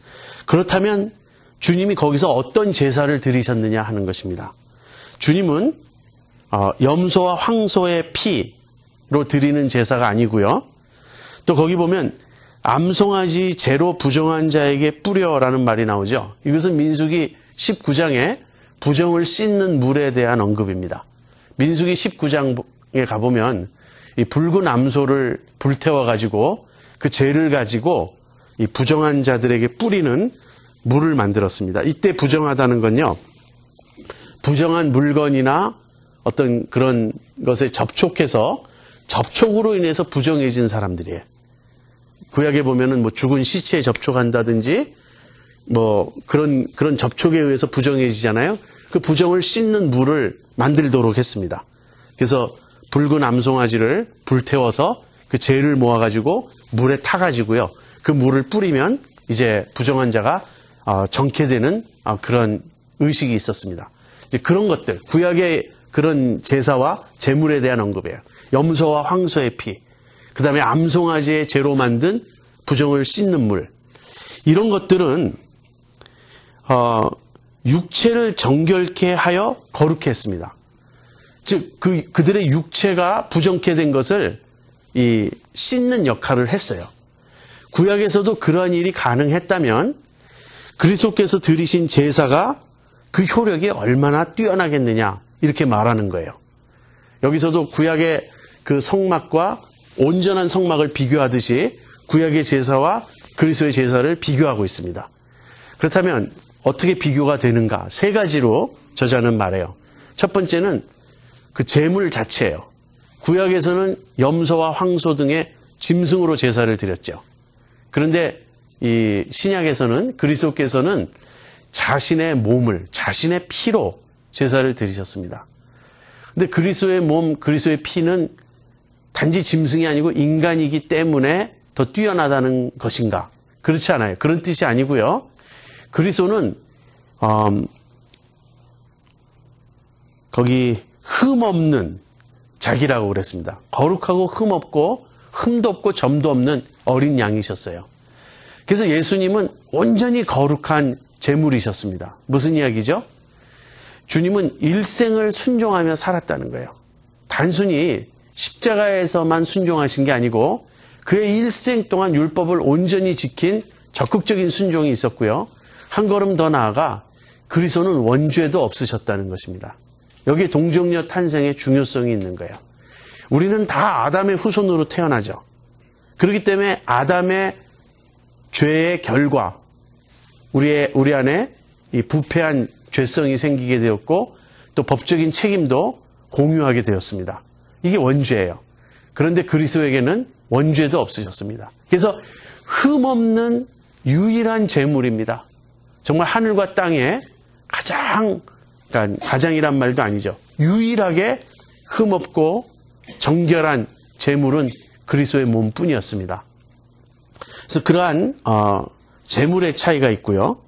그렇다면 주님이 거기서 어떤 제사를 드리셨느냐 하는 것입니다. 주님은 염소와 황소의 피로 드리는 제사가 아니고요. 또 거기 보면 암송아지 죄로 부정한 자에게 뿌려라는 말이 나오죠. 이것은 민수기 19장에 부정을 씻는 물에 대한 언급입니다. 민수기 19장에 가보면 이 붉은 암소를 불태워가지고 그 죄를 가지고 이 부정한 자들에게 뿌리는 물을 만들었습니다. 이때 부정하다는 건요, 부정한 물건이나 어떤 그런 것에 접촉해서 접촉으로 인해서 부정해진 사람들이에요. 구약에 보면은 뭐 죽은 시체에 접촉한다든지 뭐 그런 접촉에 의해서 부정해지잖아요. 그 부정을 씻는 물을 만들도록 했습니다. 그래서 붉은 암송아지를 불태워서 그 죄를 모아가지고 물에 타가지고요. 그 물을 뿌리면 이제 부정한 자가 정케되는 그런 의식이 있었습니다. 이제 그런 것들, 구약의 그런 제사와 제물에 대한 언급이에요. 염소와 황소의 피, 그 다음에 암송아지의 죄로 만든 부정을 씻는 물. 이런 것들은 육체를 정결케 하여 거룩케 했습니다. 즉 그들의 육체가 부정케 된 것을 이 씻는 역할을 했어요. 구약에서도 그러한 일이 가능했다면 그리스도께서 드리신 제사가 그 효력이 얼마나 뛰어나겠느냐 이렇게 말하는 거예요. 여기서도 구약의 그 성막과 온전한 성막을 비교하듯이 구약의 제사와 그리스도의 제사를 비교하고 있습니다. 그렇다면 어떻게 비교가 되는가? 세 가지로 저자는 말해요. 첫 번째는 그 제물 자체예요. 구약에서는 염소와 황소 등의 짐승으로 제사를 드렸죠. 그런데 이 신약에서는 그리스도께서는 자신의 몸을, 자신의 피로 제사를 드리셨습니다. 근데 그리스도의 몸, 그리스도의 피는 단지 짐승이 아니고 인간이기 때문에 더 뛰어나다는 것인가? 그렇지 않아요. 그런 뜻이 아니고요. 그리스도는 거기 흠없는 자기라고 그랬습니다. 거룩하고 흠없고 흠도 없고 점도 없는 어린 양이셨어요. 그래서 예수님은 온전히 거룩한 제물이셨습니다. 무슨 이야기죠? 주님은 일생을 순종하며 살았다는 거예요. 단순히 십자가에서만 순종하신 게 아니고 그의 일생 동안 율법을 온전히 지킨 적극적인 순종이 있었고요. 한 걸음 더 나아가 그리스도는 원죄도 없으셨다는 것입니다. 여기에 동정녀 탄생의 중요성이 있는 거예요. 우리는 다 아담의 후손으로 태어나죠. 그렇기 때문에 아담의 죄의 결과, 우리 안에 이 부패한 죄성이 생기게 되었고 또 법적인 책임도 공유하게 되었습니다. 이게 원죄예요. 그런데 그리스도에게는 원죄도 없으셨습니다. 그래서 흠없는 유일한 제물입니다. 정말 하늘과 땅에 그러니까 가장이란 말도 아니죠. 유일하게 흠없고 정결한 제물은 그리스도의 몸뿐이었습니다. 그래서 그러한 제물의 차이가 있고요.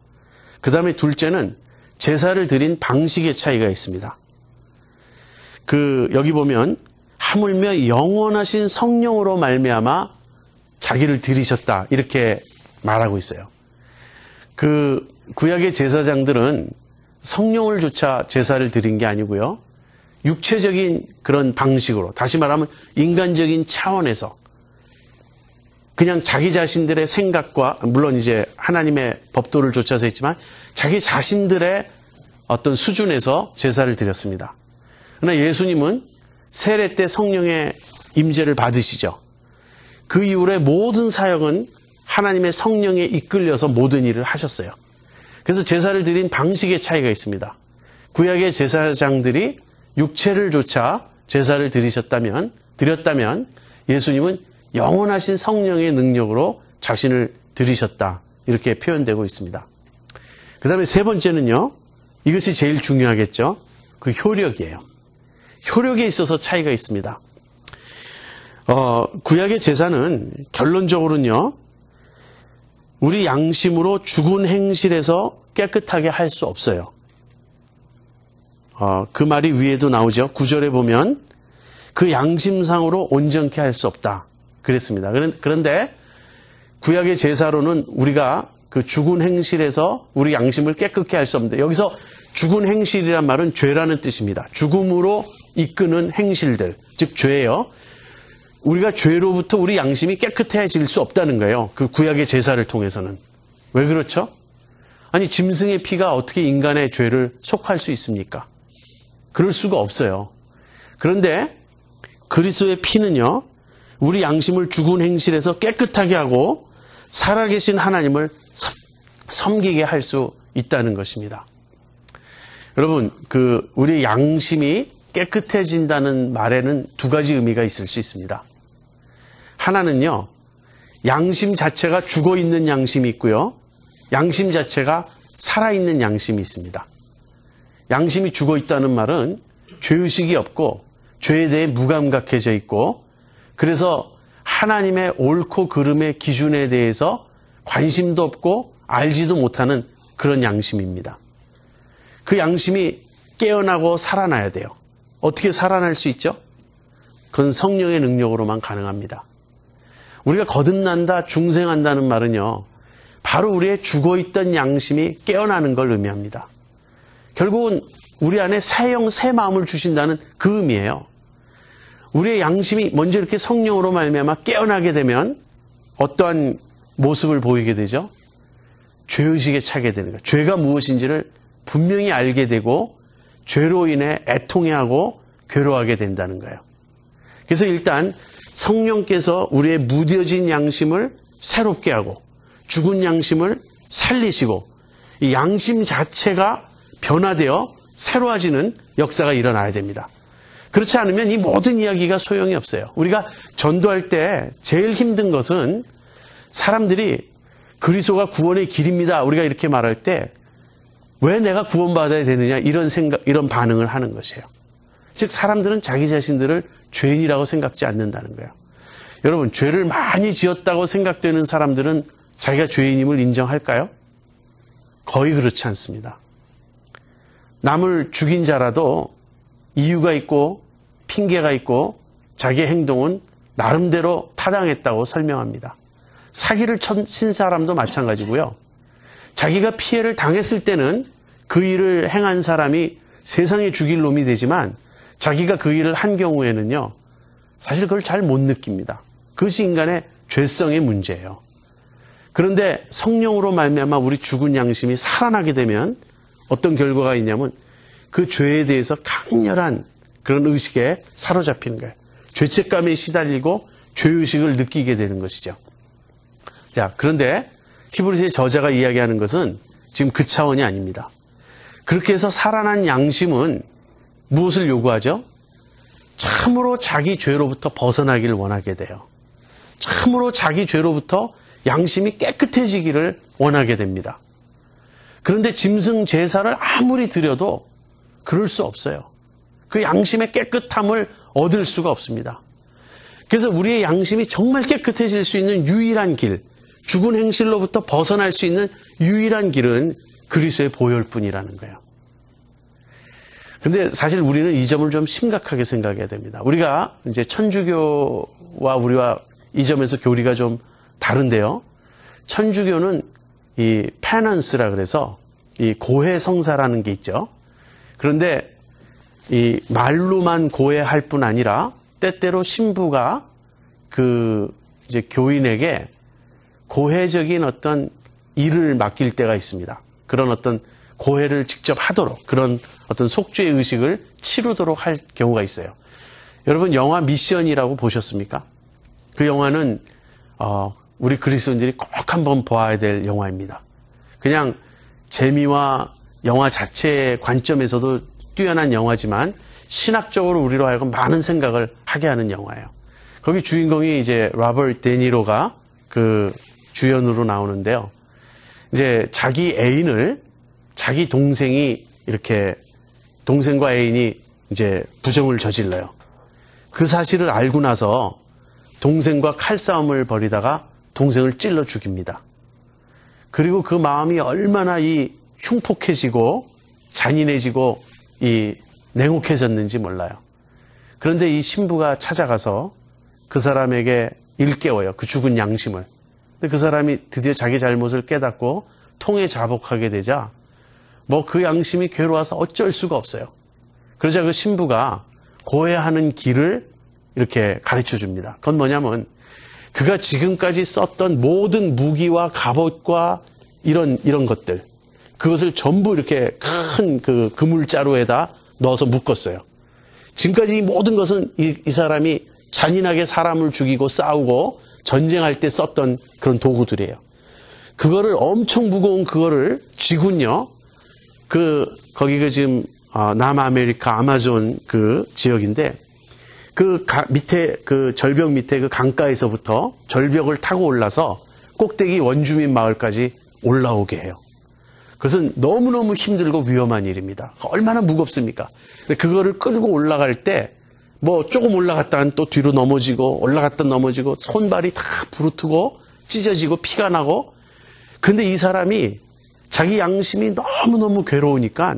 그 다음에 둘째는 제사를 드린 방식의 차이가 있습니다. 여기 보면 하물며 영원하신 성령으로 말미암아 자기를 드리셨다 이렇게 말하고 있어요. 그 구약의 제사장들은 성령을 조차 제사를 드린 게 아니고요. 육체적인 그런 방식으로, 다시 말하면 인간적인 차원에서 그냥 자기 자신들의 생각과, 물론 이제 하나님의 법도를 좇아서 했지만 자기 자신들의 어떤 수준에서 제사를 드렸습니다. 그러나 예수님은 세례 때 성령의 임재를 받으시죠. 그 이후에 모든 사역은 하나님의 성령에 이끌려서 모든 일을 하셨어요. 그래서 제사를 드린 방식의 차이가 있습니다. 구약의 제사장들이 육체를 조차 제사를 드렸다면 예수님은 영원하신 성령의 능력으로 자신을 드리셨다. 이렇게 표현되고 있습니다. 그 다음에 세 번째는요. 이것이 제일 중요하겠죠. 그 효력이에요. 효력에 있어서 차이가 있습니다. 구약의 제사는 결론적으로는요. 우리 양심으로 죽은 행실에서 깨끗하게 할 수 없어요. 그 말이 위에도 나오죠. 9절에 보면 그 양심상으로 온전케 할 수 없다. 그랬습니다. 그런데 구약의 제사로는 우리가 그 죽은 행실에서 우리 양심을 깨끗게 할 수 없는데 여기서 죽은 행실이란 말은 죄라는 뜻입니다. 죽음으로 이끄는 행실들, 즉 죄예요. 우리가 죄로부터 우리 양심이 깨끗해질 수 없다는 거예요. 그 구약의 제사를 통해서는. 왜 그렇죠? 아니 짐승의 피가 어떻게 인간의 죄를 속할 수 있습니까? 그럴 수가 없어요. 그런데 그리스도의 피는요. 우리 양심을 죽은 행실에서 깨끗하게 하고 살아계신 하나님을 섬기게 할 수 있다는 것입니다. 여러분, 우리 양심이 깨끗해진다는 말에는 두 가지 의미가 있을 수 있습니다. 하나는요, 양심 자체가 죽어 있는 양심이 있고요, 양심 자체가 살아있는 양심이 있습니다. 양심이 죽어 있다는 말은 죄의식이 없고 죄에 대해 무감각해져 있고 그래서 하나님의 옳고 그름의 기준에 대해서 관심도 없고 알지도 못하는 그런 양심입니다. 그 양심이 깨어나고 살아나야 돼요. 어떻게 살아날 수 있죠? 그건 성령의 능력으로만 가능합니다. 우리가 거듭난다, 중생한다는 말은요. 바로 우리의 죽어있던 양심이 깨어나는 걸 의미합니다. 결국은 우리 안에 새 영, 새 마음을 주신다는 그 의미예요. 우리의 양심이 먼저 이렇게 성령으로 말미암아 깨어나게 되면 어떠한 모습을 보이게 되죠? 죄의식에 차게 되는 거예요. 죄가 무엇인지를 분명히 알게 되고 죄로 인해 애통해하고 괴로워하게 된다는 거예요. 그래서 일단 성령께서 우리의 무뎌진 양심을 새롭게 하고 죽은 양심을 살리시고 이 양심 자체가 변화되어 새로워지는 역사가 일어나야 됩니다. 그렇지 않으면 이 모든 이야기가 소용이 없어요. 우리가 전도할 때 제일 힘든 것은 사람들이 그리스도가 구원의 길입니다. 우리가 이렇게 말할 때 왜 내가 구원받아야 되느냐 이런 반응을 하는 것이에요. 즉 사람들은 자기 자신들을 죄인이라고 생각지 않는다는 거예요. 여러분 죄를 많이 지었다고 생각되는 사람들은 자기가 죄인임을 인정할까요? 거의 그렇지 않습니다. 남을 죽인 자라도 이유가 있고 핑계가 있고 자기의 행동은 나름대로 타당했다고 설명합니다. 사기를 친 사람도 마찬가지고요. 자기가 피해를 당했을 때는 그 일을 행한 사람이 세상에 죽일 놈이 되지만 자기가 그 일을 한 경우에는요. 사실 그걸 잘 못 느낍니다. 그것이 인간의 죄성의 문제예요. 그런데 성령으로 말미암아 우리 죽은 양심이 살아나게 되면 어떤 결과가 있냐면 그 죄에 대해서 강렬한 그런 의식에 사로잡히는 거예요. 죄책감에 시달리고 죄의식을 느끼게 되는 것이죠. 자, 그런데 히브리서의 저자가 이야기하는 것은 지금 그 차원이 아닙니다. 그렇게 해서 살아난 양심은 무엇을 요구하죠? 참으로 자기 죄로부터 벗어나기를 원하게 돼요. 참으로 자기 죄로부터 양심이 깨끗해지기를 원하게 됩니다. 그런데 짐승 제사를 아무리 드려도 그럴 수 없어요. 그 양심의 깨끗함을 얻을 수가 없습니다. 그래서 우리의 양심이 정말 깨끗해질 수 있는 유일한 길, 죽은 행실로부터 벗어날 수 있는 유일한 길은 그리스도의 보혈뿐이라는 거예요. 그런데 사실 우리는 이 점을 좀 심각하게 생각해야 됩니다. 우리가 이제 천주교와 우리와 이 점에서 교리가 좀 다른데요. 천주교는 이 페넌스라 그래서 이 고해 성사라는 게 있죠. 그런데 이 말로만 고해할 뿐 아니라 때때로 신부가 그 이제 교인에게 고해적인 어떤 일을 맡길 때가 있습니다. 그런 어떤 고해를 직접 하도록 그런 어떤 속죄의 의식을 치르도록 할 경우가 있어요. 여러분 영화 미션이라고 보셨습니까? 그 영화는 우리 그리스도인들이 꼭 한번 보아야 될 영화입니다. 그냥 재미와 영화 자체의 관점에서도 뛰어난 영화지만 신학적으로 우리로 하여금 많은 생각을 하게 하는 영화예요. 거기 주인공이 이제 로버트 데니로가 그 주연으로 나오는데요. 이제 자기 애인을 자기 동생이 이렇게 동생과 애인이 이제 부정을 저질러요. 그 사실을 알고 나서 동생과 칼싸움을 벌이다가 동생을 찔러 죽입니다. 그리고 그 마음이 얼마나 이 흉폭해지고 잔인해지고 이 냉혹해졌는지 몰라요. 그런데 이 신부가 찾아가서 그 사람에게 일깨워요. 그 죽은 양심을. 근데 그 사람이 드디어 자기 잘못을 깨닫고 통에 자복하게 되자 뭐 그 양심이 괴로워서 어쩔 수가 없어요. 그러자 그 신부가 고해하는 길을 이렇게 가르쳐 줍니다. 그건 뭐냐면 그가 지금까지 썼던 모든 무기와 갑옷과 이런 것들, 그것을 전부 이렇게 큰 그 그물자루에다 넣어서 묶었어요. 지금까지 이 모든 것은 이 사람이 잔인하게 사람을 죽이고 싸우고 전쟁할 때 썼던 그런 도구들이에요. 그거를 엄청 무거운 그거를 쥐군요. 거기가 지금 남아메리카 아마존 그 지역인데 밑에 그 절벽 밑에 그 강가에서부터 절벽을 타고 올라서 꼭대기 원주민 마을까지 올라오게 해요. 그것은 너무너무 힘들고 위험한 일입니다. 얼마나 무겁습니까? 근데 그거를 끌고 올라갈 때 뭐 조금 올라갔다간 또 뒤로 넘어지고 올라갔다 넘어지고 손발이 다 부르트고 찢어지고 피가 나고, 근데 이 사람이 자기 양심이 너무너무 괴로우니까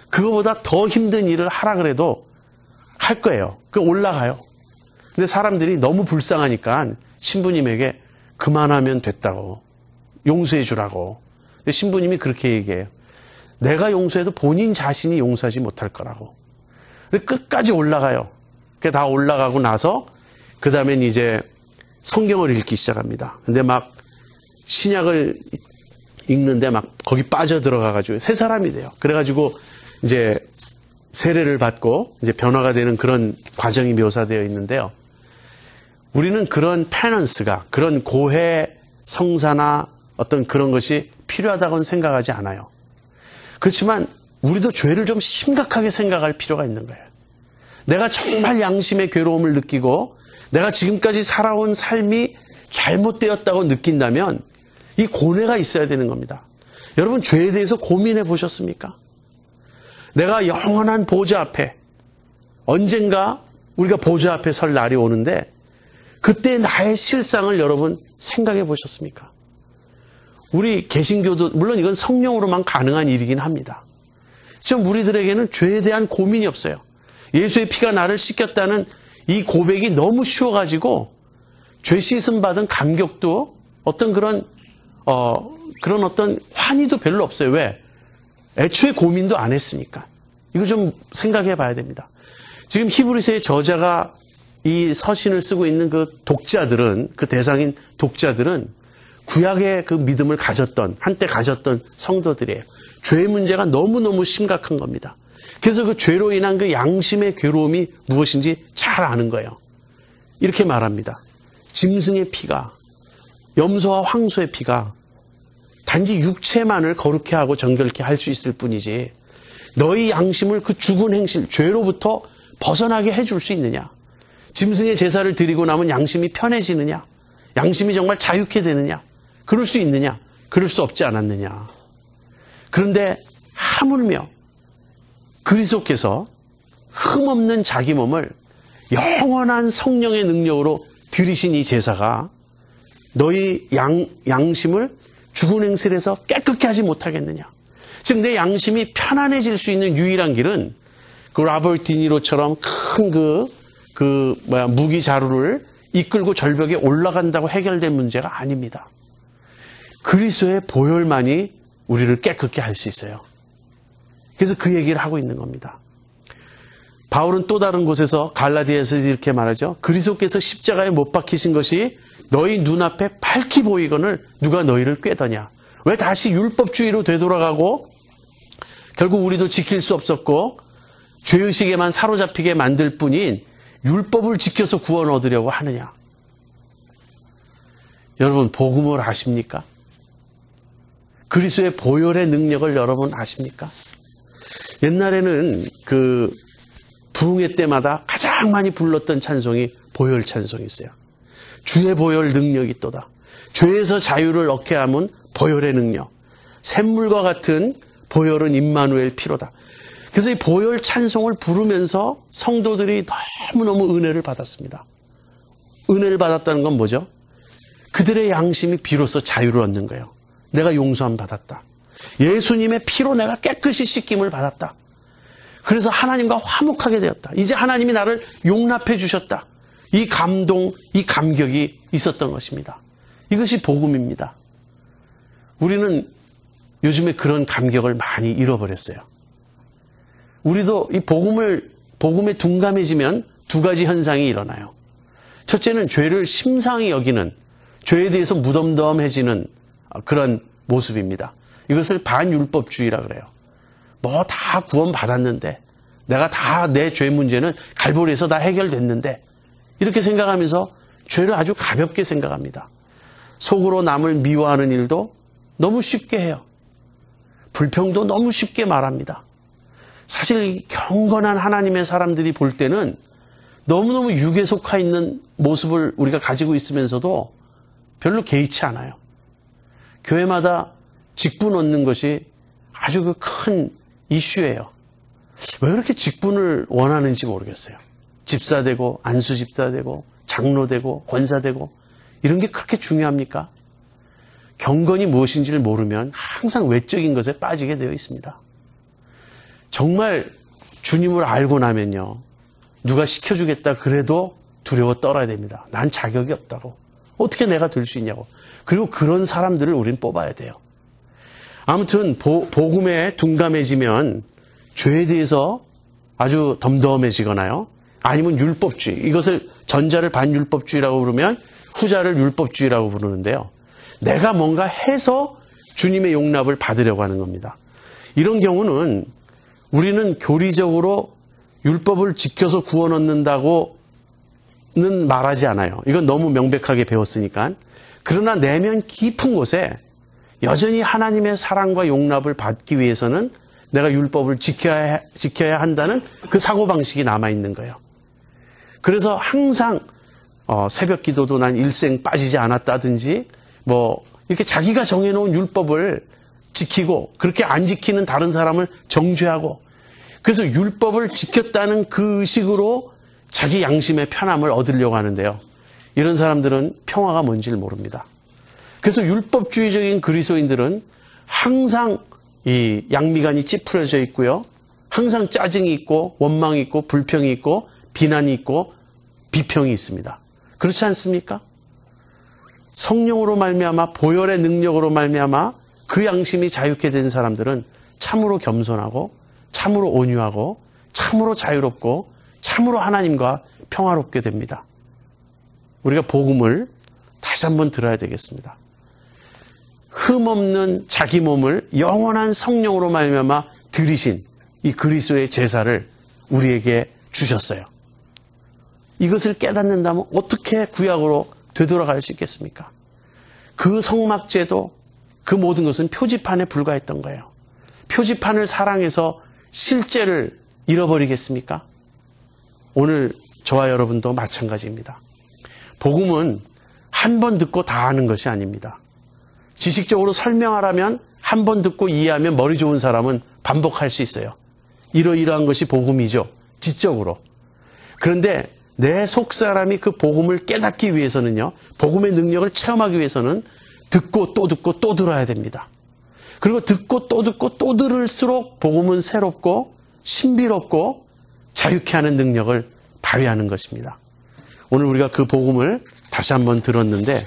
그거보다 더 힘든 일을 하라 그래도 할 거예요. 올라가요. 근데 사람들이 너무 불쌍하니까 신부님에게 그만하면 됐다고, 용서해 주라고. 근데 신부님이 그렇게 얘기해요. 내가 용서해도 본인 자신이 용서하지 못할 거라고. 근데 끝까지 올라가요. 다 올라가고 나서 그 다음엔 이제 성경을 읽기 시작합니다. 근데 막 신약을 읽는데 막 거기 빠져 들어가가지고 새 사람이 돼요. 그래가지고 이제 세례를 받고 이제 변화가 되는 그런 과정이 묘사되어 있는데요. 우리는 그런 페넌스가, 그런 고해 성사나 어떤 그런 것이 필요하다고는 생각하지 않아요. 그렇지만 우리도 죄를 좀 심각하게 생각할 필요가 있는 거예요. 내가 정말 양심의 괴로움을 느끼고 내가 지금까지 살아온 삶이 잘못되었다고 느낀다면 이 고뇌가 있어야 되는 겁니다. 여러분, 죄에 대해서 고민해 보셨습니까? 내가 영원한 보좌 앞에, 언젠가 우리가 보좌 앞에 설 날이 오는데 그때 나의 실상을 여러분 생각해 보셨습니까? 우리 개신교도 물론 이건 성령으로만 가능한 일이긴 합니다. 지금 우리들에게는 죄에 대한 고민이 없어요. 예수의 피가 나를 씻겼다는 이 고백이 너무 쉬워가지고 죄 씻음 받은 감격도 어떤 그런 어떤 환희도 별로 없어요. 왜? 애초에 고민도 안 했으니까. 이거 좀 생각해 봐야 됩니다. 지금 히브리서의 저자가 이 서신을 쓰고 있는 그 독자들은, 그 대상인 독자들은 구약의 그 믿음을 한때 가졌던 성도들이에요. 죄의 문제가 너무너무 심각한 겁니다. 그래서 그 죄로 인한 그 양심의 괴로움이 무엇인지 잘 아는 거예요. 이렇게 말합니다. 짐승의 피가, 염소와 황소의 피가 단지 육체만을 거룩해 하고 정결케 할 수 있을 뿐이지 너희 양심을 그 죽은 행실, 죄로부터 벗어나게 해줄 수 있느냐? 짐승의 제사를 드리고 나면 양심이 편해지느냐? 양심이 정말 자유케 되느냐? 그럴 수 있느냐? 그럴 수 없지 않았느냐? 그런데 하물며 그리스도께서 흠없는 자기 몸을 영원한 성령의 능력으로 들이신 이 제사가 너희 양심을 죽은 행실에서 깨끗게 하지 못하겠느냐? 즉 내 양심이 편안해질 수 있는 유일한 길은 그 라버트 디니로처럼 큰 무기 자루를 이끌고 절벽에 올라간다고 해결된 문제가 아닙니다. 그리스도의 보혈만이 우리를 깨끗게 할 수 있어요. 그래서 그 얘기를 하고 있는 겁니다. 바울은 또 다른 곳에서 갈라디아에서 이렇게 말하죠. 그리스도께서 십자가에 못 박히신 것이 너희 눈앞에 밝히 보이거늘 누가 너희를 꾀더냐. 왜 다시 율법주의로 되돌아가고 결국 우리도 지킬 수 없었고 죄의식에만 사로잡히게 만들 뿐인 율법을 지켜서 구원 얻으려고 하느냐. 여러분, 복음을 아십니까? 그리스도의 보혈의 능력을 여러분 아십니까? 옛날에는 그 부흥회 때마다 가장 많이 불렀던 찬송이 보혈 찬송이 있어요. 주의 보혈 능력이 또다. 죄에서 자유를 얻게 하면 보혈의 능력. 샘물과 같은 보혈은 임마누엘 피로다. 그래서 이 보혈 찬송을 부르면서 성도들이 너무너무 은혜를 받았습니다. 은혜를 받았다는 건 뭐죠? 그들의 양심이 비로소 자유를 얻는 거예요. 내가 용서함 받았다. 예수님의 피로 내가 깨끗이 씻김을 받았다. 그래서 하나님과 화목하게 되었다. 이제 하나님이 나를 용납해 주셨다. 이 감동, 이 감격이 있었던 것입니다. 이것이 복음입니다. 우리는 요즘에 그런 감격을 많이 잃어버렸어요. 우리도 이 복음에 둔감해지면 두 가지 현상이 일어나요. 첫째는 죄를 심상히 여기는, 죄에 대해서 무덤덤해지는 그런 모습입니다. 이것을 반율법주의라 그래요. 뭐 다 구원 받았는데, 내가 다 내 죄 문제는 갈보리에서 다 해결됐는데, 이렇게 생각하면서 죄를 아주 가볍게 생각합니다. 속으로 남을 미워하는 일도 너무 쉽게 해요. 불평도 너무 쉽게 말합니다. 사실 경건한 하나님의 사람들이 볼 때는 너무너무 육에 속하 있는 모습을 우리가 가지고 있으면서도 별로 개의치 않아요. 교회마다 직분 얻는 것이 아주 그 큰 이슈예요. 왜 그렇게 직분을 원하는지 모르겠어요. 집사 되고 안수 집사 되고 장로 되고 권사 되고 이런 게 그렇게 중요합니까? 경건이 무엇인지를 모르면 항상 외적인 것에 빠지게 되어 있습니다. 정말 주님을 알고 나면요. 누가 시켜주겠다 그래도 두려워 떨어야 됩니다. 난 자격이 없다고. 어떻게 내가 될 수 있냐고. 그리고 그런 사람들을 우린 뽑아야 돼요. 아무튼 복음에 둔감해지면 죄에 대해서 아주 덤덤해지거나요. 아니면 율법주의. 이것을 전자를 반율법주의라고 부르면 후자를 율법주의라고 부르는데요. 내가 뭔가 해서 주님의 용납을 받으려고 하는 겁니다. 이런 경우는 우리는 교리적으로 율법을 지켜서 구원 얻는다고는 말하지 않아요. 이건 너무 명백하게 배웠으니까. 그러나 내면 깊은 곳에 여전히 하나님의 사랑과 용납을 받기 위해서는 내가 율법을 지켜야 한다는 그 사고방식이 남아있는 거예요. 그래서 항상 새벽 기도도 난 일생 빠지지 않았다든지 뭐 이렇게 자기가 정해놓은 율법을 지키고 그렇게 안 지키는 다른 사람을 정죄하고 그래서 율법을 지켰다는 그 의식으로 자기 양심의 편함을 얻으려고 하는데요. 이런 사람들은 평화가 뭔지를 모릅니다. 그래서 율법주의적인 그리스도인들은 항상 이 양미간이 찌푸려져 있고요. 항상 짜증이 있고 원망이 있고 불평이 있고 비난이 있고 비평이 있습니다. 그렇지 않습니까? 성령으로 말미암아 보혈의 능력으로 말미암아 그 양심이 자유케 된 사람들은 참으로 겸손하고 참으로 온유하고 참으로 자유롭고 참으로 하나님과 평화롭게 됩니다. 우리가 복음을 다시 한번 들어야 되겠습니다. 흠없는 자기 몸을 영원한 성령으로 말미암아 들이신 이 그리스도의 제사를 우리에게 주셨어요. 이것을 깨닫는다면 어떻게 구약으로 되돌아갈 수 있겠습니까? 그 성막제도 그 모든 것은 표지판에 불과했던 거예요. 표지판을 사랑해서 실제를 잃어버리겠습니까? 오늘 저와 여러분도 마찬가지입니다. 복음은 한 번 듣고 다 아는 것이 아닙니다. 지식적으로 설명하라면 한 번 듣고 이해하면 머리 좋은 사람은 반복할 수 있어요. 이러이러한 것이 복음이죠. 지적으로. 그런데 내 속사람이 그 복음을 깨닫기 위해서는요. 복음의 능력을 체험하기 위해서는 듣고 또 들어야 됩니다. 그리고 듣고 또 들을수록 복음은 새롭고 신비롭고 자유케 하는 능력을 발휘하는 것입니다. 오늘 우리가 그 복음을 다시 한번 들었는데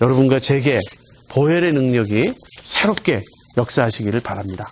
여러분과 제게 보혈의 능력이 새롭게 역사하시기를 바랍니다.